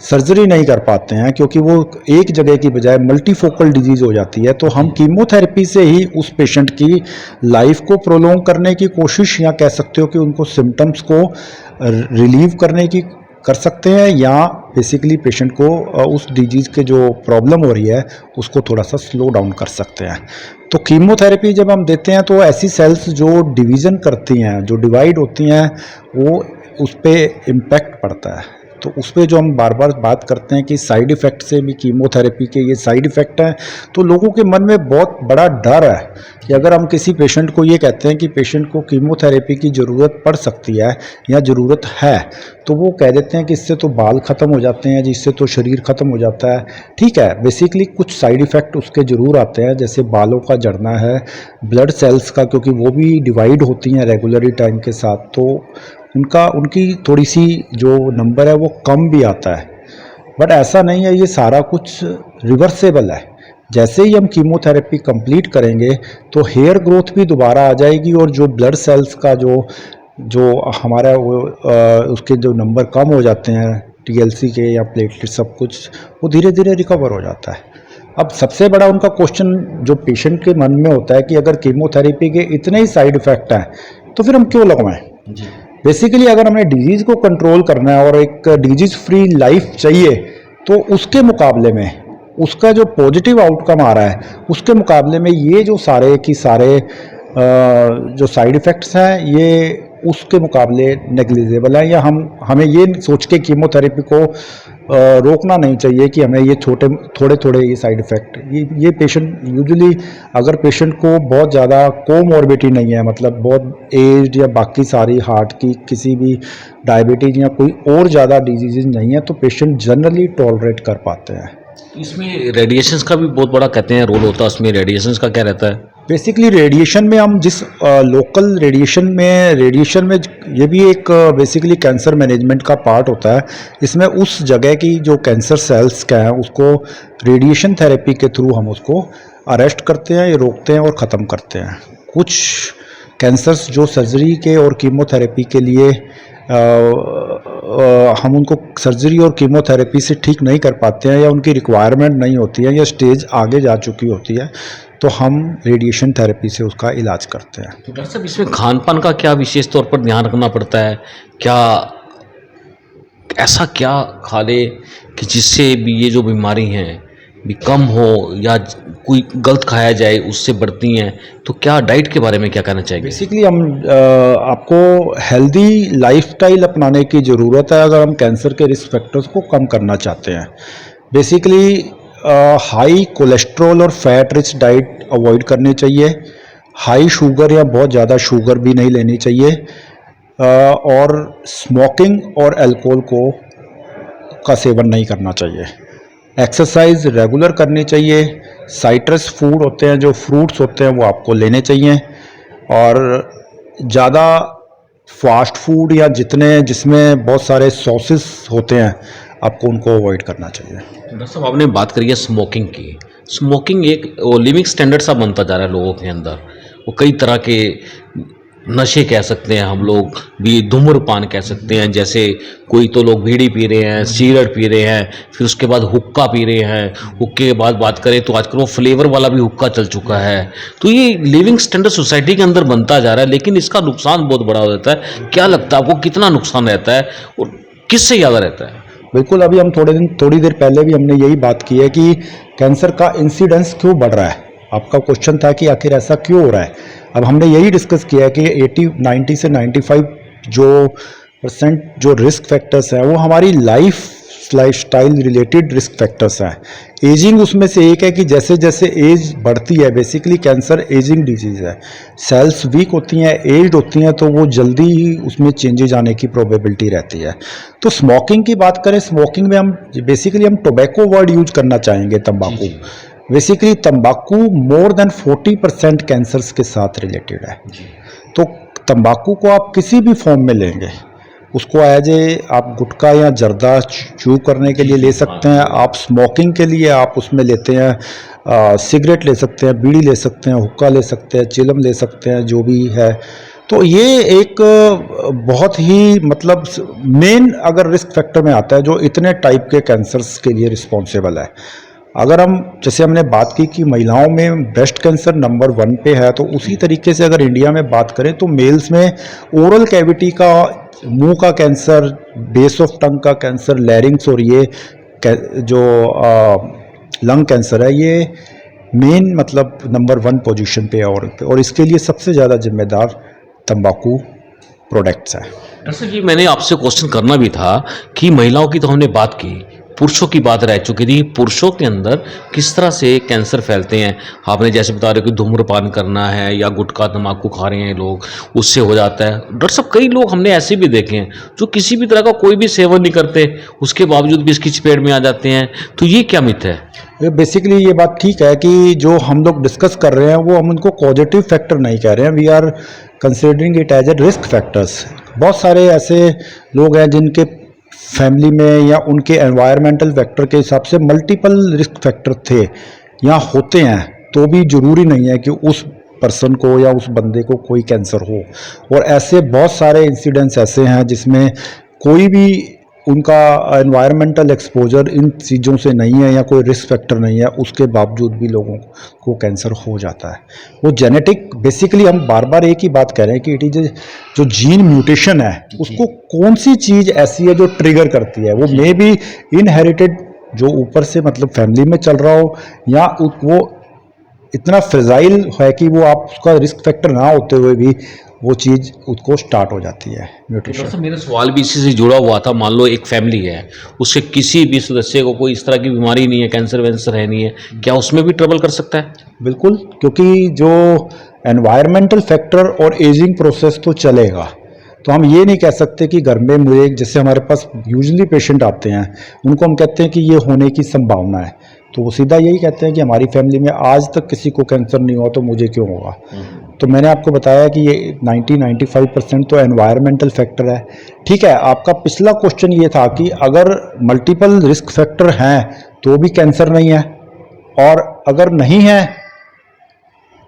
सर्जरी नहीं कर पाते हैं, क्योंकि वो एक जगह की बजाय मल्टीफोकल डिजीज़ हो जाती है। तो हम कीमोथेरेपी से ही उस पेशेंट की लाइफ को प्रोलॉन्ग करने की कोशिश, या कह सकते हो कि उनको सिम्टम्स को रिलीव करने की कर सकते हैं, या बेसिकली पेशेंट को उस डिजीज़ के जो प्रॉब्लम हो रही है उसको थोड़ा सा स्लो डाउन कर सकते हैं। तो कीमोथेरेपी जब हम देते हैं तो ऐसी सेल्स जो डिवीज़न करती हैं, जो डिवाइड होती हैं, वो उस पर इम्पैक्ट पड़ता है। तो उस पर जो हम बार बार बात करते हैं कि साइड इफ़ेक्ट से भी, कीमोथेरेपी के ये साइड इफ़ेक्ट हैं, तो लोगों के मन में बहुत बड़ा डर है कि अगर हम किसी पेशेंट को ये कहते हैं कि पेशेंट को कीमोथेरेपी की ज़रूरत पड़ सकती है या ज़रूरत है, तो वो कह देते हैं कि इससे तो बाल ख़त्म हो जाते हैं, जिससे तो शरीर ख़त्म हो जाता है। ठीक है, बेसिकली कुछ साइड इफ़ेक्ट उसके ज़रूर आते हैं, जैसे बालों का झड़ना है, ब्लड सेल्स का, क्योंकि वो भी डिवाइड होती हैं रेगुलरली टाइम के साथ, तो उनकी थोड़ी सी जो नंबर है वो कम भी आता है। बट ऐसा नहीं है, ये सारा कुछ रिवर्सेबल है। जैसे ही हम कीमोथेरेपी कंप्लीट करेंगे तो हेयर ग्रोथ भी दोबारा आ जाएगी, और जो ब्लड सेल्स का जो हमारा उसके जो नंबर कम हो जाते हैं टीएलसी के या प्लेटलेट, सब कुछ वो धीरे धीरे रिकवर हो जाता है। अब सबसे बड़ा उनका क्वेश्चन जो पेशेंट के मन में होता है कि अगर कीमोथेरेपी के इतने ही साइड इफ़ेक्ट हैं तो फिर हम क्यों लगवाएं। बेसिकली अगर हमें डिजीज़ को कंट्रोल करना है और एक डिजीज़ फ्री लाइफ चाहिए, तो उसके मुकाबले में उसका जो पॉजिटिव आउटकम आ रहा है, उसके मुकाबले में ये जो सारे की सारे जो साइड इफ़ेक्ट्स हैं, ये उसके मुकाबले नेग्लिजिबल है, या हमें ये सोच के कीमोथेरेपी को रोकना नहीं चाहिए कि हमें ये थोड़े थोड़े ये साइड इफ़ेक्ट, ये पेशेंट यूजुअली, अगर पेशेंट को बहुत ज़्यादा कोमॉर्बिडिटी नहीं है, मतलब बहुत एज या बाकी सारी हार्ट की किसी भी डायबिटीज़ या कोई और ज़्यादा डिजीज़ नहीं है, तो पेशेंट जनरली टॉलरेट कर पाते हैं। इसमें रेडिएशंस का भी बहुत बड़ा कहते हैं रोल होता है, उसमें रेडिएशंस का क्या रहता है? बेसिकली रेडिएशन में हम जिस लोकल रेडिएशन में ये भी एक बेसिकली कैंसर मैनेजमेंट का पार्ट होता है। इसमें उस जगह की जो कैंसर सेल्स का है उसको रेडिएशन थेरेपी के थ्रू हम उसको अरेस्ट करते हैं, या रोकते हैं और ख़त्म करते हैं। कुछ कैंसर्स जो सर्जरी के और कीमोथेरेपी के लिए हम उनको सर्जरी और कीमोथेरेपी से ठीक नहीं कर पाते हैं, या उनकी रिक्वायरमेंट नहीं होती है, या स्टेज आगे जा चुकी होती है, तो हम रेडिएशन थेरेपी से उसका इलाज करते हैं। तो डॉक्टर साहब, इसमें खान पान का क्या विशेष तौर पर ध्यान रखना पड़ता है? क्या ऐसा क्या खा ले कि जिससे भी ये जो बीमारी हैं भी कम हो, या कोई गलत खाया जाए उससे बढ़ती हैं? तो क्या डाइट के बारे में क्या कहना चाहिए? बेसिकली हम आपको हेल्दी लाइफस्टाइल अपनाने की ज़रूरत है अगर हम कैंसर के रिस्क फैक्टर्स को कम करना चाहते हैं। बेसिकली हाई कोलेस्ट्रॉल और फैट रिच डाइट अवॉइड करनी चाहिए। हाई शुगर या बहुत ज़्यादा शुगर भी नहीं लेनी चाहिए, और स्मोकिंग और अल्कोहल का सेवन नहीं करना चाहिए। एक्सरसाइज रेगुलर करनी चाहिए। साइट्रस फूड होते हैं, जो फ्रूट्स होते हैं, वो आपको लेने चाहिए। और ज़्यादा फास्ट फूड या जिसमें बहुत सारे सॉसेस होते हैं, आपको उनको अवॉइड करना चाहिए। डॉक्टर साहब आपने बात करी है स्मोकिंग की। स्मोकिंग एक लिविंग स्टैंडर्ड सा बनता जा रहा है लोगों के अंदर। वो कई तरह के नशे कह सकते हैं, हम लोग भी धूम्रपान कह सकते हैं। जैसे कोई तो लोग बीड़ी पी रहे हैं, सिगरेट पी रहे हैं, फिर उसके बाद हुक्का पी रहे हैं। हुक्के के बाद बात करें तो आजकल वो फ्लेवर वाला भी हुक्का चल चुका है। तो ये लिविंग स्टैंडर्ड सोसाइटी के अंदर बनता जा रहा है, लेकिन इसका नुकसान बहुत बड़ा हो जाता है। क्या लगता है आपको, कितना नुकसान रहता है और किससे ज़्यादा रहता है? बिल्कुल, अभी हम थोड़ी देर पहले भी हमने यही बात की है कि कैंसर का इंसिडेंस क्यों बढ़ रहा है। आपका क्वेश्चन था कि आखिर ऐसा क्यों हो रहा है। अब हमने यही डिस्कस किया है कि 90 से 95 % जो रिस्क फैक्टर्स हैं वो हमारी लाइफस्टाइल रिलेटेड रिस्क फैक्टर्स हैं। एजिंग उसमें से एक है कि जैसे जैसे एज बढ़ती है, बेसिकली कैंसर एजिंग डिजीज़ है। सेल्स वीक होती हैं, एज्ड होती हैं, तो वो जल्दी ही उसमें चेंजेज आने की प्रोबेबिलिटी रहती है। तो स्मोकिंग की बात करें, स्मोकिंग में हम बेसिकली टोबैको वर्ड यूज करना चाहेंगे, तंबाकू। बेसिकली तंबाकू मोर देन 40% कैंसर्स के साथ रिलेटेड है। तो तंबाकू को आप किसी भी फॉर्म में लेंगे, उसको एज ए आप गुटखा या जर्दा च्यू करने के लिए ले सकते हैं, आप स्मोकिंग के लिए आप उसमें लेते हैं, सिगरेट ले सकते हैं, बीड़ी ले सकते हैं, हुक्का ले सकते हैं, चिलम ले सकते हैं, जो भी है। तो ये एक बहुत ही मतलब मेन अगर रिस्क फैक्टर में आता है जो इतने टाइप के कैंसर्स के लिए रिस्पॉन्सिबल है। अगर हम जैसे हमने बात की कि महिलाओं में ब्रेस्ट कैंसर नंबर 1 पे है, तो उसी तरीके से अगर इंडिया में बात करें तो मेल्स में ओरल कैविटी का, मुंह का कैंसर, बेस ऑफ टंग का कैंसर, लैरिंग्स और ये जो लंग कैंसर है, ये मेन मतलब नंबर 1 पोजीशन पे है और इसके लिए सबसे ज़्यादा जिम्मेदार तंबाकू प्रोडक्ट्स हैं। डॉक्टर साहब, ये मैंने आपसे क्वेश्चन करना भी था कि महिलाओं की तो हमने बात की, पुरुषों की बात रह चुकी थी। पुरुषों के अंदर किस तरह से कैंसर फैलते हैं? आपने जैसे बता रहे हो कि धूम्रपान करना है या गुटखा तंबाकू खा रहे हैं लोग, उससे हो जाता है। डॉक्टर साहब, कई लोग हमने ऐसे भी देखे हैं जो किसी भी तरह का कोई भी सेवन नहीं करते, उसके बावजूद भी इसकी चपेट में आ जाते हैं। तो ये क्या मिथ है? बेसिकली ये बात ठीक है कि जो हम लोग डिस्कस कर रहे हैं वो हम उनको पॉजिटिव फैक्टर नहीं कह रहे हैं, we are considering it as a risk factors. बहुत सारे ऐसे लोग हैं जिनके फैमिली में या उनके एनवायरमेंटल फैक्टर के हिसाब से मल्टीपल रिस्क फैक्टर थे या होते हैं, तो भी ज़रूरी नहीं है कि उस पर्सन को या उस बंदे को कोई कैंसर हो। और ऐसे बहुत सारे इंसिडेंट्स ऐसे हैं जिसमें कोई भी उनका एनवायरमेंटल एक्सपोजर इन चीज़ों से नहीं है या कोई रिस्क फैक्टर नहीं है, उसके बावजूद भी लोगों को कैंसर हो जाता है। वो जेनेटिक, बेसिकली हम बार बार एक ही बात कह रहे हैं कि इट इज जो जीन म्यूटेशन है, उसको कौन सी चीज़ ऐसी है जो ट्रिगर करती है। वो मे बी इनहेरिटेड, जो ऊपर से मतलब फैमिली में चल रहा हो, या वो इतना फ्रेजाइल है कि वो आप उसका रिस्क फैक्टर ना होते हुए भी वो चीज़ उसको स्टार्ट हो जाती है म्यूटेशन। तो मेरा सवाल भी इसी से जुड़ा हुआ था। मान लो एक फैमिली है, उसके किसी भी सदस्य को कोई इस तरह की बीमारी नहीं है, कैंसर वैंसर है नहीं है, क्या उसमें भी ट्रबल कर सकता है? बिल्कुल, क्योंकि जो एनवायरमेंटल फैक्टर और एजिंग प्रोसेस तो चलेगा। तो हम ये नहीं कह सकते कि घर में मुझे, जैसे हमारे पास यूजुअली पेशेंट आते हैं, उनको हम कहते हैं कि ये होने की संभावना है, तो वो सीधा यही कहते हैं कि हमारी फैमिली में आज तक किसी को कैंसर नहीं हुआ, तो मुझे क्यों होगा। तो मैंने आपको बताया कि ये 90-95% तो एनवायरमेंटल फैक्टर है। ठीक है, आपका पिछला क्वेश्चन ये था कि अगर मल्टीपल रिस्क फैक्टर हैं तो भी कैंसर नहीं है, और अगर नहीं है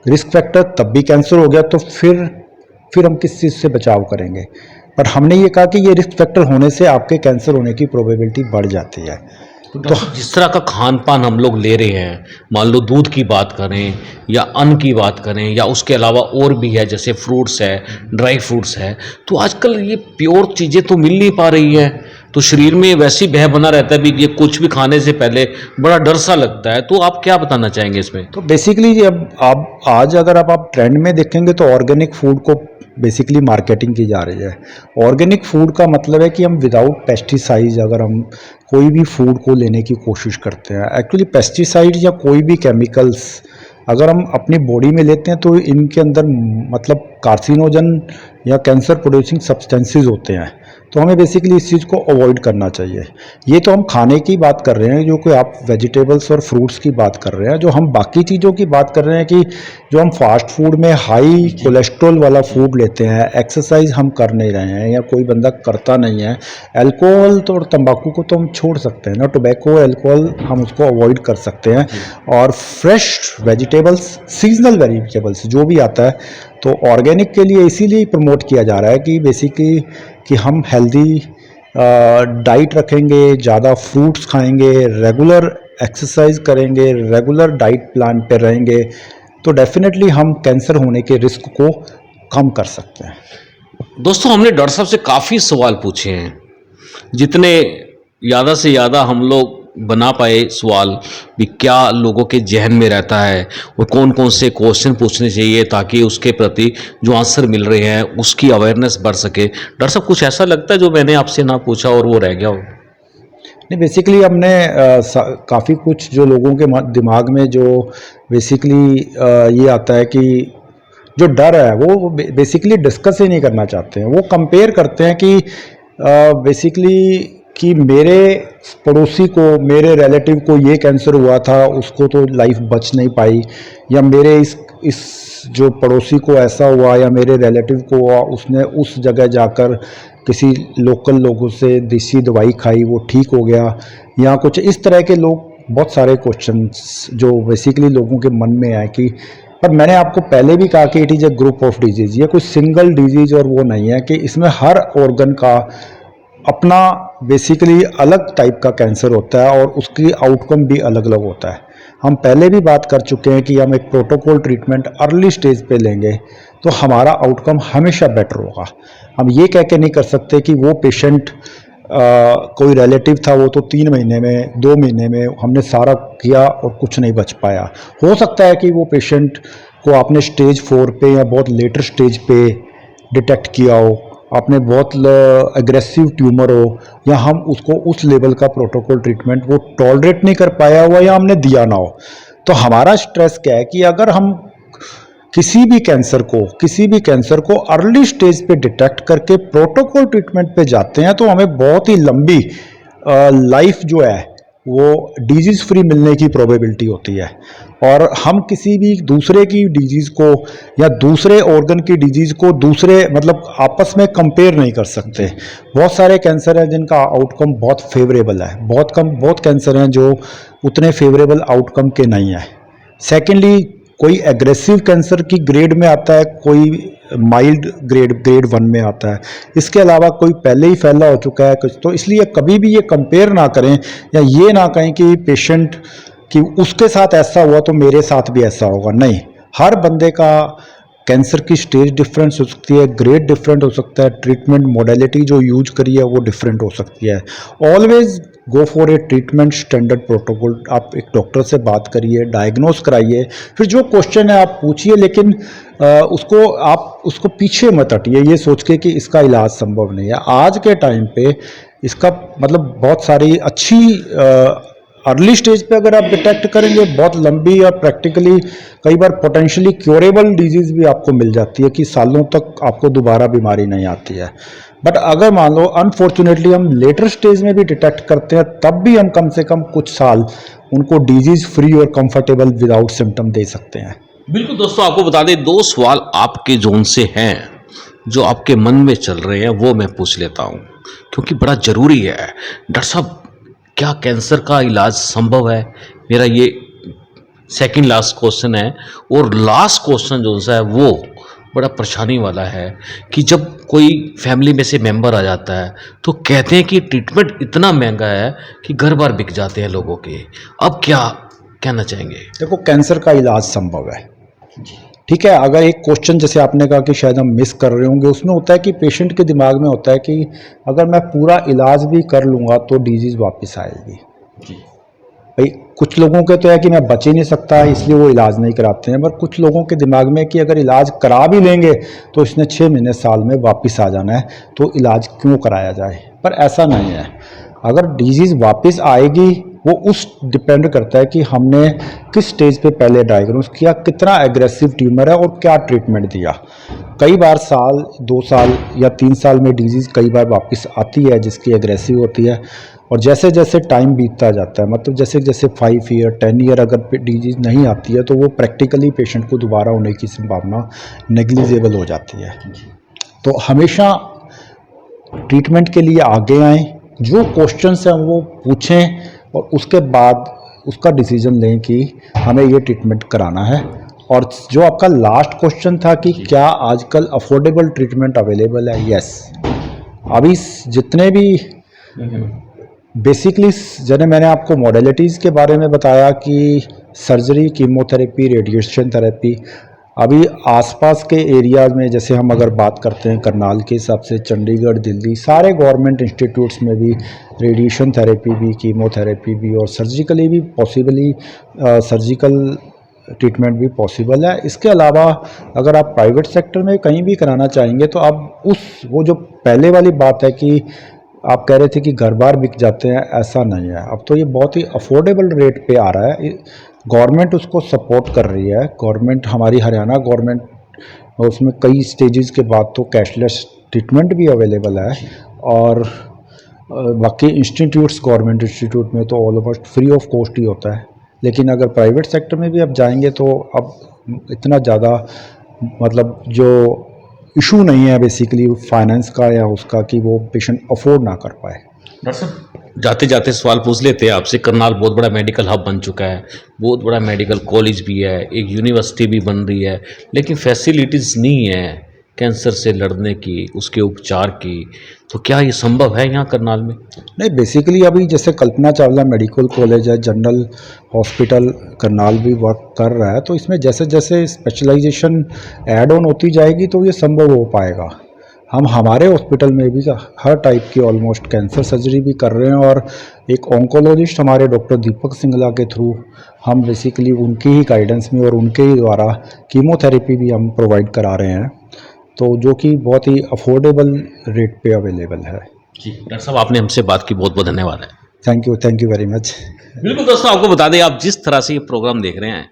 रिस्क फैक्टर तब भी कैंसर हो गया, तो फिर हम किस चीज़ से बचाव करेंगे। पर हमने ये कहा कि ये रिस्क फैक्टर होने से आपके कैंसर होने की प्रोबेबिलिटी बढ़ जाती है। तो जिस तरह का खान पान हम लोग ले रहे हैं, मान लो दूध की बात करें या अन्न की बात करें या उसके अलावा और भी है, जैसे फ्रूट्स है, ड्राई फ्रूट्स है, तो आजकल ये प्योर चीज़ें तो मिल नहीं पा रही है, तो शरीर में वैसी भय बना रहता है भी ये कुछ भी खाने से पहले बड़ा डर सा लगता है। तो आप क्या बताना चाहेंगे इसमें? तो बेसिकली अब आप आज अगर आप ट्रेंड में देखेंगे तो ऑर्गेनिक फूड को बेसिकली मार्केटिंग की जा रही है। ऑर्गेनिक फूड का मतलब है कि हम विदाउट पेस्टिसाइड अगर हम कोई भी फूड को लेने की कोशिश करते हैं, एक्चुअली पेस्टिसाइड या कोई भी केमिकल्स अगर हम अपनी बॉडी में लेते हैं तो इनके अंदर मतलब कार्सिनोजन या कैंसर प्रोड्यूसिंग सब्सटेंसेस होते हैं। तो हमें बेसिकली इस चीज़ को अवॉइड करना चाहिए। ये तो हम खाने की बात कर रहे हैं, जो कि आप वेजिटेबल्स और फ्रूट्स की बात कर रहे हैं। जो हम बाकी चीज़ों की बात कर रहे हैं कि जो हम फास्ट फूड में हाई कोलेस्ट्रॉल वाला फूड लेते हैं, एक्सरसाइज हम कर नहीं रहे हैं या कोई बंदा करता नहीं है, अल्कोहल तो और तंबाकू को तो हम छोड़ सकते हैं ना, टोबैको अल्कोहल हम उसको अवॉइड कर सकते हैं। और फ्रेश वेजिटेबल्स, सीजनल वेजिटेबल्स जो भी आता है, तो ऑर्गेनिक के लिए इसीलिए प्रमोट किया जा रहा है कि बेसिकली कि हम हेल्दी डाइट रखेंगे, ज़्यादा फ्रूट्स खाएंगे, रेगुलर एक्सरसाइज करेंगे, रेगुलर डाइट प्लान पे रहेंगे, तो डेफिनेटली हम कैंसर होने के रिस्क को कम कर सकते हैं। दोस्तों, हमने डॉक्टर साहब से काफ़ी सवाल पूछे हैं, जितने ज़्यादा से ज़्यादा हम लोग बना पाए सवाल भी क्या लोगों के जहन में रहता है और कौन कौन से क्वेश्चन पूछने चाहिए ताकि उसके प्रति जो आंसर मिल रहे हैं उसकी अवेयरनेस बढ़ सके। डॉक्टर साहब, कुछ ऐसा लगता है जो मैंने आपसे ना पूछा और वो रह गया हो? नहीं, बेसिकली हमने काफ़ी कुछ जो लोगों के दिमाग में जो बेसिकली ये आता है कि जो डर है वो बेसिकली डिस्कस ही नहीं करना चाहते हैं। वो कंपेयर करते हैं कि बेसिकली कि मेरे पड़ोसी को, मेरे रिलेटिव को ये कैंसर हुआ था, उसको तो लाइफ बच नहीं पाई, या मेरे इस जो पड़ोसी को ऐसा हुआ या मेरे रिलेटिव को हुआ, उसने उस जगह जाकर किसी लोकल लोगों से देसी दवाई खाई, वो ठीक हो गया, या कुछ इस तरह के लोग, बहुत सारे क्वेश्चंस जो बेसिकली लोगों के मन में आए कि, पर मैंने आपको पहले भी कहा कि it is A group of disease, ये कोई सिंगल डिजीज़ और वो नहीं है कि इसमें हर ऑर्गन का अपना बेसिकली अलग टाइप का कैंसर होता है और उसकी आउटकम भी अलग अलग होता है। हम पहले भी बात कर चुके हैं कि हम एक प्रोटोकॉल ट्रीटमेंट अर्ली स्टेज पे लेंगे तो हमारा आउटकम हमेशा बेटर होगा। हम ये कह के नहीं कर सकते कि वो पेशेंट कोई रिलेटिव था, वो तो 3 महीने में, 2 महीने में हमने सारा किया और कुछ नहीं बच पाया। हो सकता है कि वो पेशेंट को आपने स्टेज 4 पे या बहुत लेटर स्टेज पे डिटेक्ट किया हो, आपने बहुत एग्रेसिव ट्यूमर हो, या हम उसको उस लेवल का प्रोटोकॉल ट्रीटमेंट वो टॉलरेट नहीं कर पाया हुआ या हमने दिया ना हो। तो हमारा स्ट्रेस क्या है कि अगर हम किसी भी कैंसर को अर्ली स्टेज पे डिटेक्ट करके प्रोटोकॉल ट्रीटमेंट पे जाते हैं तो हमें बहुत ही लंबी लाइफ जो है वो डिजीज़ फ्री मिलने की प्रोबेबिलिटी होती है। और हम किसी भी दूसरे की डिजीज़ को या दूसरे ऑर्गन की डिजीज़ को दूसरे मतलब आपस में कंपेयर नहीं कर सकते। बहुत सारे कैंसर हैं जिनका आउटकम बहुत फेवरेबल है, बहुत कैंसर हैं जो उतने फेवरेबल आउटकम के नहीं है। सेकेंडली, कोई एग्रेसिव कैंसर की ग्रेड में आता है, कोई माइल्ड ग्रेड 1 में आता है, इसके अलावा कोई पहले ही फैला हो चुका है कुछ। तो इसलिए कभी भी ये कंपेयर ना करें या ये ना कहें कि पेशेंट कि उसके साथ ऐसा हुआ तो मेरे साथ भी ऐसा होगा। नहीं, हर बंदे का कैंसर की स्टेज डिफरेंस हो सकती है, ग्रेड डिफरेंट हो सकता है, ट्रीटमेंट मोडेलिटी जो यूज करी है वो डिफरेंट हो सकती है। Always go for a treatment standard protocol. आप एक डॉक्टर से बात करिए, डायग्नोस कराइए, फिर जो क्वेश्चन है आप पूछिए, लेकिन उसको पीछे मत हटिए ये सोच के कि इसका इलाज संभव नहीं है। आज के टाइम पे इसका मतलब बहुत सारी अच्छी अर्ली स्टेज पे अगर आप डिटेक्ट करेंगे, बहुत लंबी और प्रैक्टिकली कई बार पोटेंशियली क्योरेबल डिजीज़ भी आपको मिल जाती है कि सालों तक आपको दोबारा बीमारी नहीं आती है। बट अगर मान लो अनफॉर्चुनेटली हम लेटर स्टेज में भी डिटेक्ट करते हैं, तब भी हम कम से कम कुछ साल उनको डिजीज़ फ्री और कंफर्टेबल विदाउट सिम्टम दे सकते हैं। बिल्कुल दोस्तों, आपको बता दें 2 सवाल आपके जोन से हैं जो आपके मन में चल रहे हैं, वो मैं पूछ लेता हूँ क्योंकि बड़ा ज़रूरी है। डॉक्टर साहब, क्या कैंसर का इलाज संभव है? मेरा ये सेकंड लास्ट क्वेश्चन है। और लास्ट क्वेश्चन जो सा है वो बड़ा परेशानी वाला है कि जब कोई फैमिली में से मेंबर आ जाता है तो कहते हैं कि ट्रीटमेंट इतना महंगा है कि घर बार बिक जाते हैं लोगों के। अब क्या कहना चाहेंगे? देखो, कैंसर का इलाज संभव है, ठीक है। अगर एक क्वेश्चन जैसे आपने कहा कि शायद हम मिस कर रहे होंगे, उसमें होता है कि पेशेंट के दिमाग में होता है कि अगर मैं पूरा इलाज भी कर लूँगा तो डिजीज़ वापस आएगी। भाई, कुछ लोगों के तो है कि मैं बच ही नहीं सकता इसलिए वो इलाज नहीं कराते हैं, पर कुछ लोगों के दिमाग में कि अगर इलाज करा भी लेंगे तो इसने 6 महीने साल में वापस आ जाना है, तो इलाज क्यों कराया जाए। पर ऐसा नहीं है। अगर डिजीज़ वापस आएगी वो उस डिपेंड करता है कि हमने किस स्टेज पे पहले डायग्नोस किया, कितना एग्रेसिव ट्यूमर है और क्या ट्रीटमेंट दिया। कई बार साल 2 साल या 3 साल में डिजीज़ कई बार वापस आती है जिसकी एग्रेसिव होती है, और जैसे जैसे टाइम बीतता जाता है, मतलब जैसे जैसे 5 ईयर 10 ईयर अगर डिजीज़ नहीं आती है तो वो प्रैक्टिकली पेशेंट को दोबारा होने की संभावना नेग्लिजिबल हो जाती है। तो हमेशा ट्रीटमेंट के लिए आगे आएँ, जो क्वेश्चंस हैं वो पूछें और उसके बाद उसका डिसीजन लें कि हमें ये ट्रीटमेंट कराना है। और जो आपका लास्ट क्वेश्चन था कि क्या आजकल अफोर्डेबल ट्रीटमेंट अवेलेबल है, यस। अभी जितने भी बेसिकली जैसे मैंने आपको मॉडलिटीज़ के बारे में बताया कि सर्जरी, कीमोथेरेपी, रेडिएशन थेरेपी, अभी आसपास के एरियाज़ में जैसे हम अगर बात करते हैं करनाल के हिसाब से चंडीगढ़, दिल्ली, सारे गवर्नमेंट इंस्टीट्यूट्स में भी रेडिएशन थेरेपी भी, कीमोथेरेपी भी और सर्जिकली भी पॉसिबली सर्जिकल ट्रीटमेंट भी पॉसिबल है। इसके अलावा अगर आप प्राइवेट सेक्टर में कहीं भी कराना चाहेंगे तो आप वो जो पहले वाली बात है कि आप कह रहे थे कि घर बार बिक जाते हैं, ऐसा नहीं है। अब तो ये बहुत ही अफोर्डेबल रेट पे आ रहा है, गवर्नमेंट उसको सपोर्ट कर रही है। गवर्नमेंट, हमारी हरियाणा गवर्नमेंट, उसमें कई स्टेजेस के बाद तो कैशलेस ट्रीटमेंट भी अवेलेबल है, और बाकी इंस्टीट्यूट्स, गवर्नमेंट इंस्टीट्यूट में तो ऑलमोस्ट फ्री ऑफ कॉस्ट ही होता है। लेकिन अगर प्राइवेट सेक्टर में भी आप जाएंगे तो अब इतना ज़्यादा मतलब जो इशू नहीं है बेसिकली फाइनेंस का या उसका कि वो पेशेंट अफोर्ड ना कर पाए। डॉक्टर साहब, जाते जाते सवाल पूछ लेते हैं आपसे। करनाल बहुत बड़ा मेडिकल हब बन चुका है, बहुत बड़ा मेडिकल कॉलेज भी है, एक यूनिवर्सिटी भी बन रही है, लेकिन फैसिलिटीज़ नहीं है कैंसर से लड़ने की, उसके उपचार की। तो क्या ये संभव है यहाँ करनाल में? नहीं, बेसिकली अभी जैसे कल्पना चावला मेडिकल कॉलेज है, जनरल हॉस्पिटल करनाल भी वर्क कर रहा है, तो इसमें जैसे जैसे स्पेशलाइजेशन ऐड ऑन होती जाएगी तो ये संभव हो पाएगा। हम हमारे हॉस्पिटल में भी हर टाइप की ऑलमोस्ट कैंसर सर्जरी भी कर रहे हैं, और एक ऑन्कोलॉजिस्ट हमारे डॉक्टर दीपक सिंगला के थ्रू हम बेसिकली उनकी ही गाइडेंस में और उनके ही द्वारा कीमोथेरेपी भी हम प्रोवाइड करा रहे हैं, तो जो कि बहुत ही अफोर्डेबल रेट पे अवेलेबल है। जी डॉक्टर साहब, आपने हमसे बात की, बहुत बहुत धन्यवाद है। Thank you very much. बिल्कुल दोस्तों, आपको बता दें, आप जिस तरह से ये प्रोग्राम देख रहे हैं,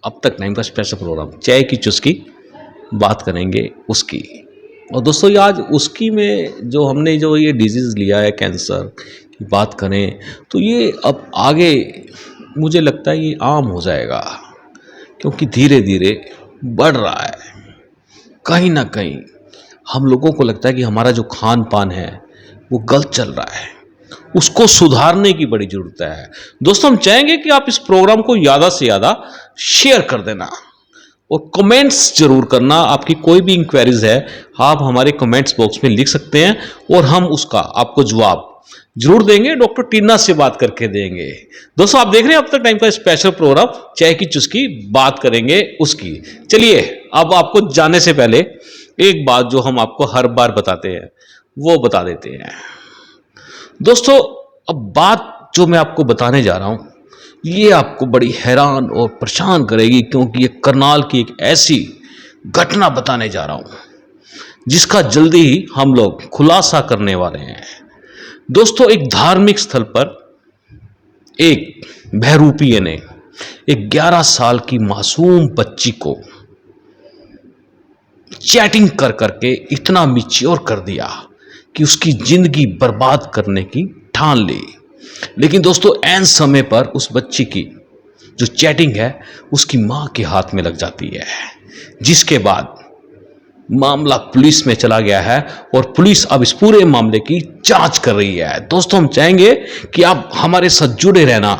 अब तक टाइम का स्पेशल प्रोग्राम चाय की चुस्की, बात करेंगे उसकी। और दोस्तों, ये आज उसकी में जो हमने जो ये डिजीज़ लिया है कैंसर की बात करें, तो ये अब आगे मुझे लगता है ये आम हो जाएगा, क्योंकि धीरे धीरे बढ़ रहा है। कहीं ना कहीं हम लोगों को लगता है कि हमारा जो खान पान है वो गलत चल रहा है, उसको सुधारने की बड़ी ज़रूरत है। दोस्तों, हम चाहेंगे कि आप इस प्रोग्राम को ज़्यादा से ज़्यादा शेयर कर देना और कमेंट्स जरूर करना। आपकी कोई भी इंक्वायरीज है आप हमारे कमेंट्स बॉक्स में लिख सकते हैं और हम उसका आपको जवाब जरूर देंगे, डॉक्टर टीना से बात करके देंगे। दोस्तों, आप देख रहे हैं अब तक टाइम का स्पेशल प्रोग्राम चाय की चुस्की, बात करेंगे उसकी। चलिए, अब आपको जाने से पहले एक बात जो हम आपको हर बार बताते हैं वो बता देते हैं। दोस्तों, अब बात जो मैं आपको बताने जा रहा हूं ये आपको बड़ी हैरान और परेशान करेगी, क्योंकि ये करनाल की एक ऐसी घटना बताने जा रहा हूं जिसका जल्दी ही हम लोग खुलासा करने वाले हैं। दोस्तों, एक धार्मिक स्थल पर एक बहरूपीय ने एक 11 साल की मासूम बच्ची को चैटिंग कर करके इतना मैच्योर कर दिया कि उसकी जिंदगी बर्बाद करने की ठान ली। लेकिन दोस्तों, ऐन समय पर उस बच्ची की जो चैटिंग है उसकी मां के हाथ में लग जाती है, जिसके बाद मामला पुलिस में चला गया है और पुलिस अब इस पूरे मामले की जांच कर रही है। दोस्तों, हम चाहेंगे कि आप हमारे साथ जुड़े रहना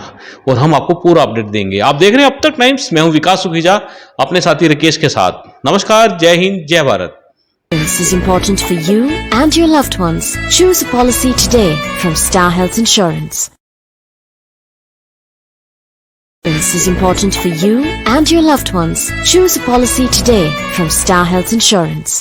और हम आपको पूरा अपडेट देंगे। आप देख रहे हैं अब तक टाइम्स, मैं हूं विकास सुखीजा अपने साथी राकेश के साथ। नमस्कार, जय हिंद, जय Bharat. This is important for you and your loved ones. Choose a policy today from Star Health Insurance. This is important for you and your loved ones. Choose a policy today from Star Health Insurance.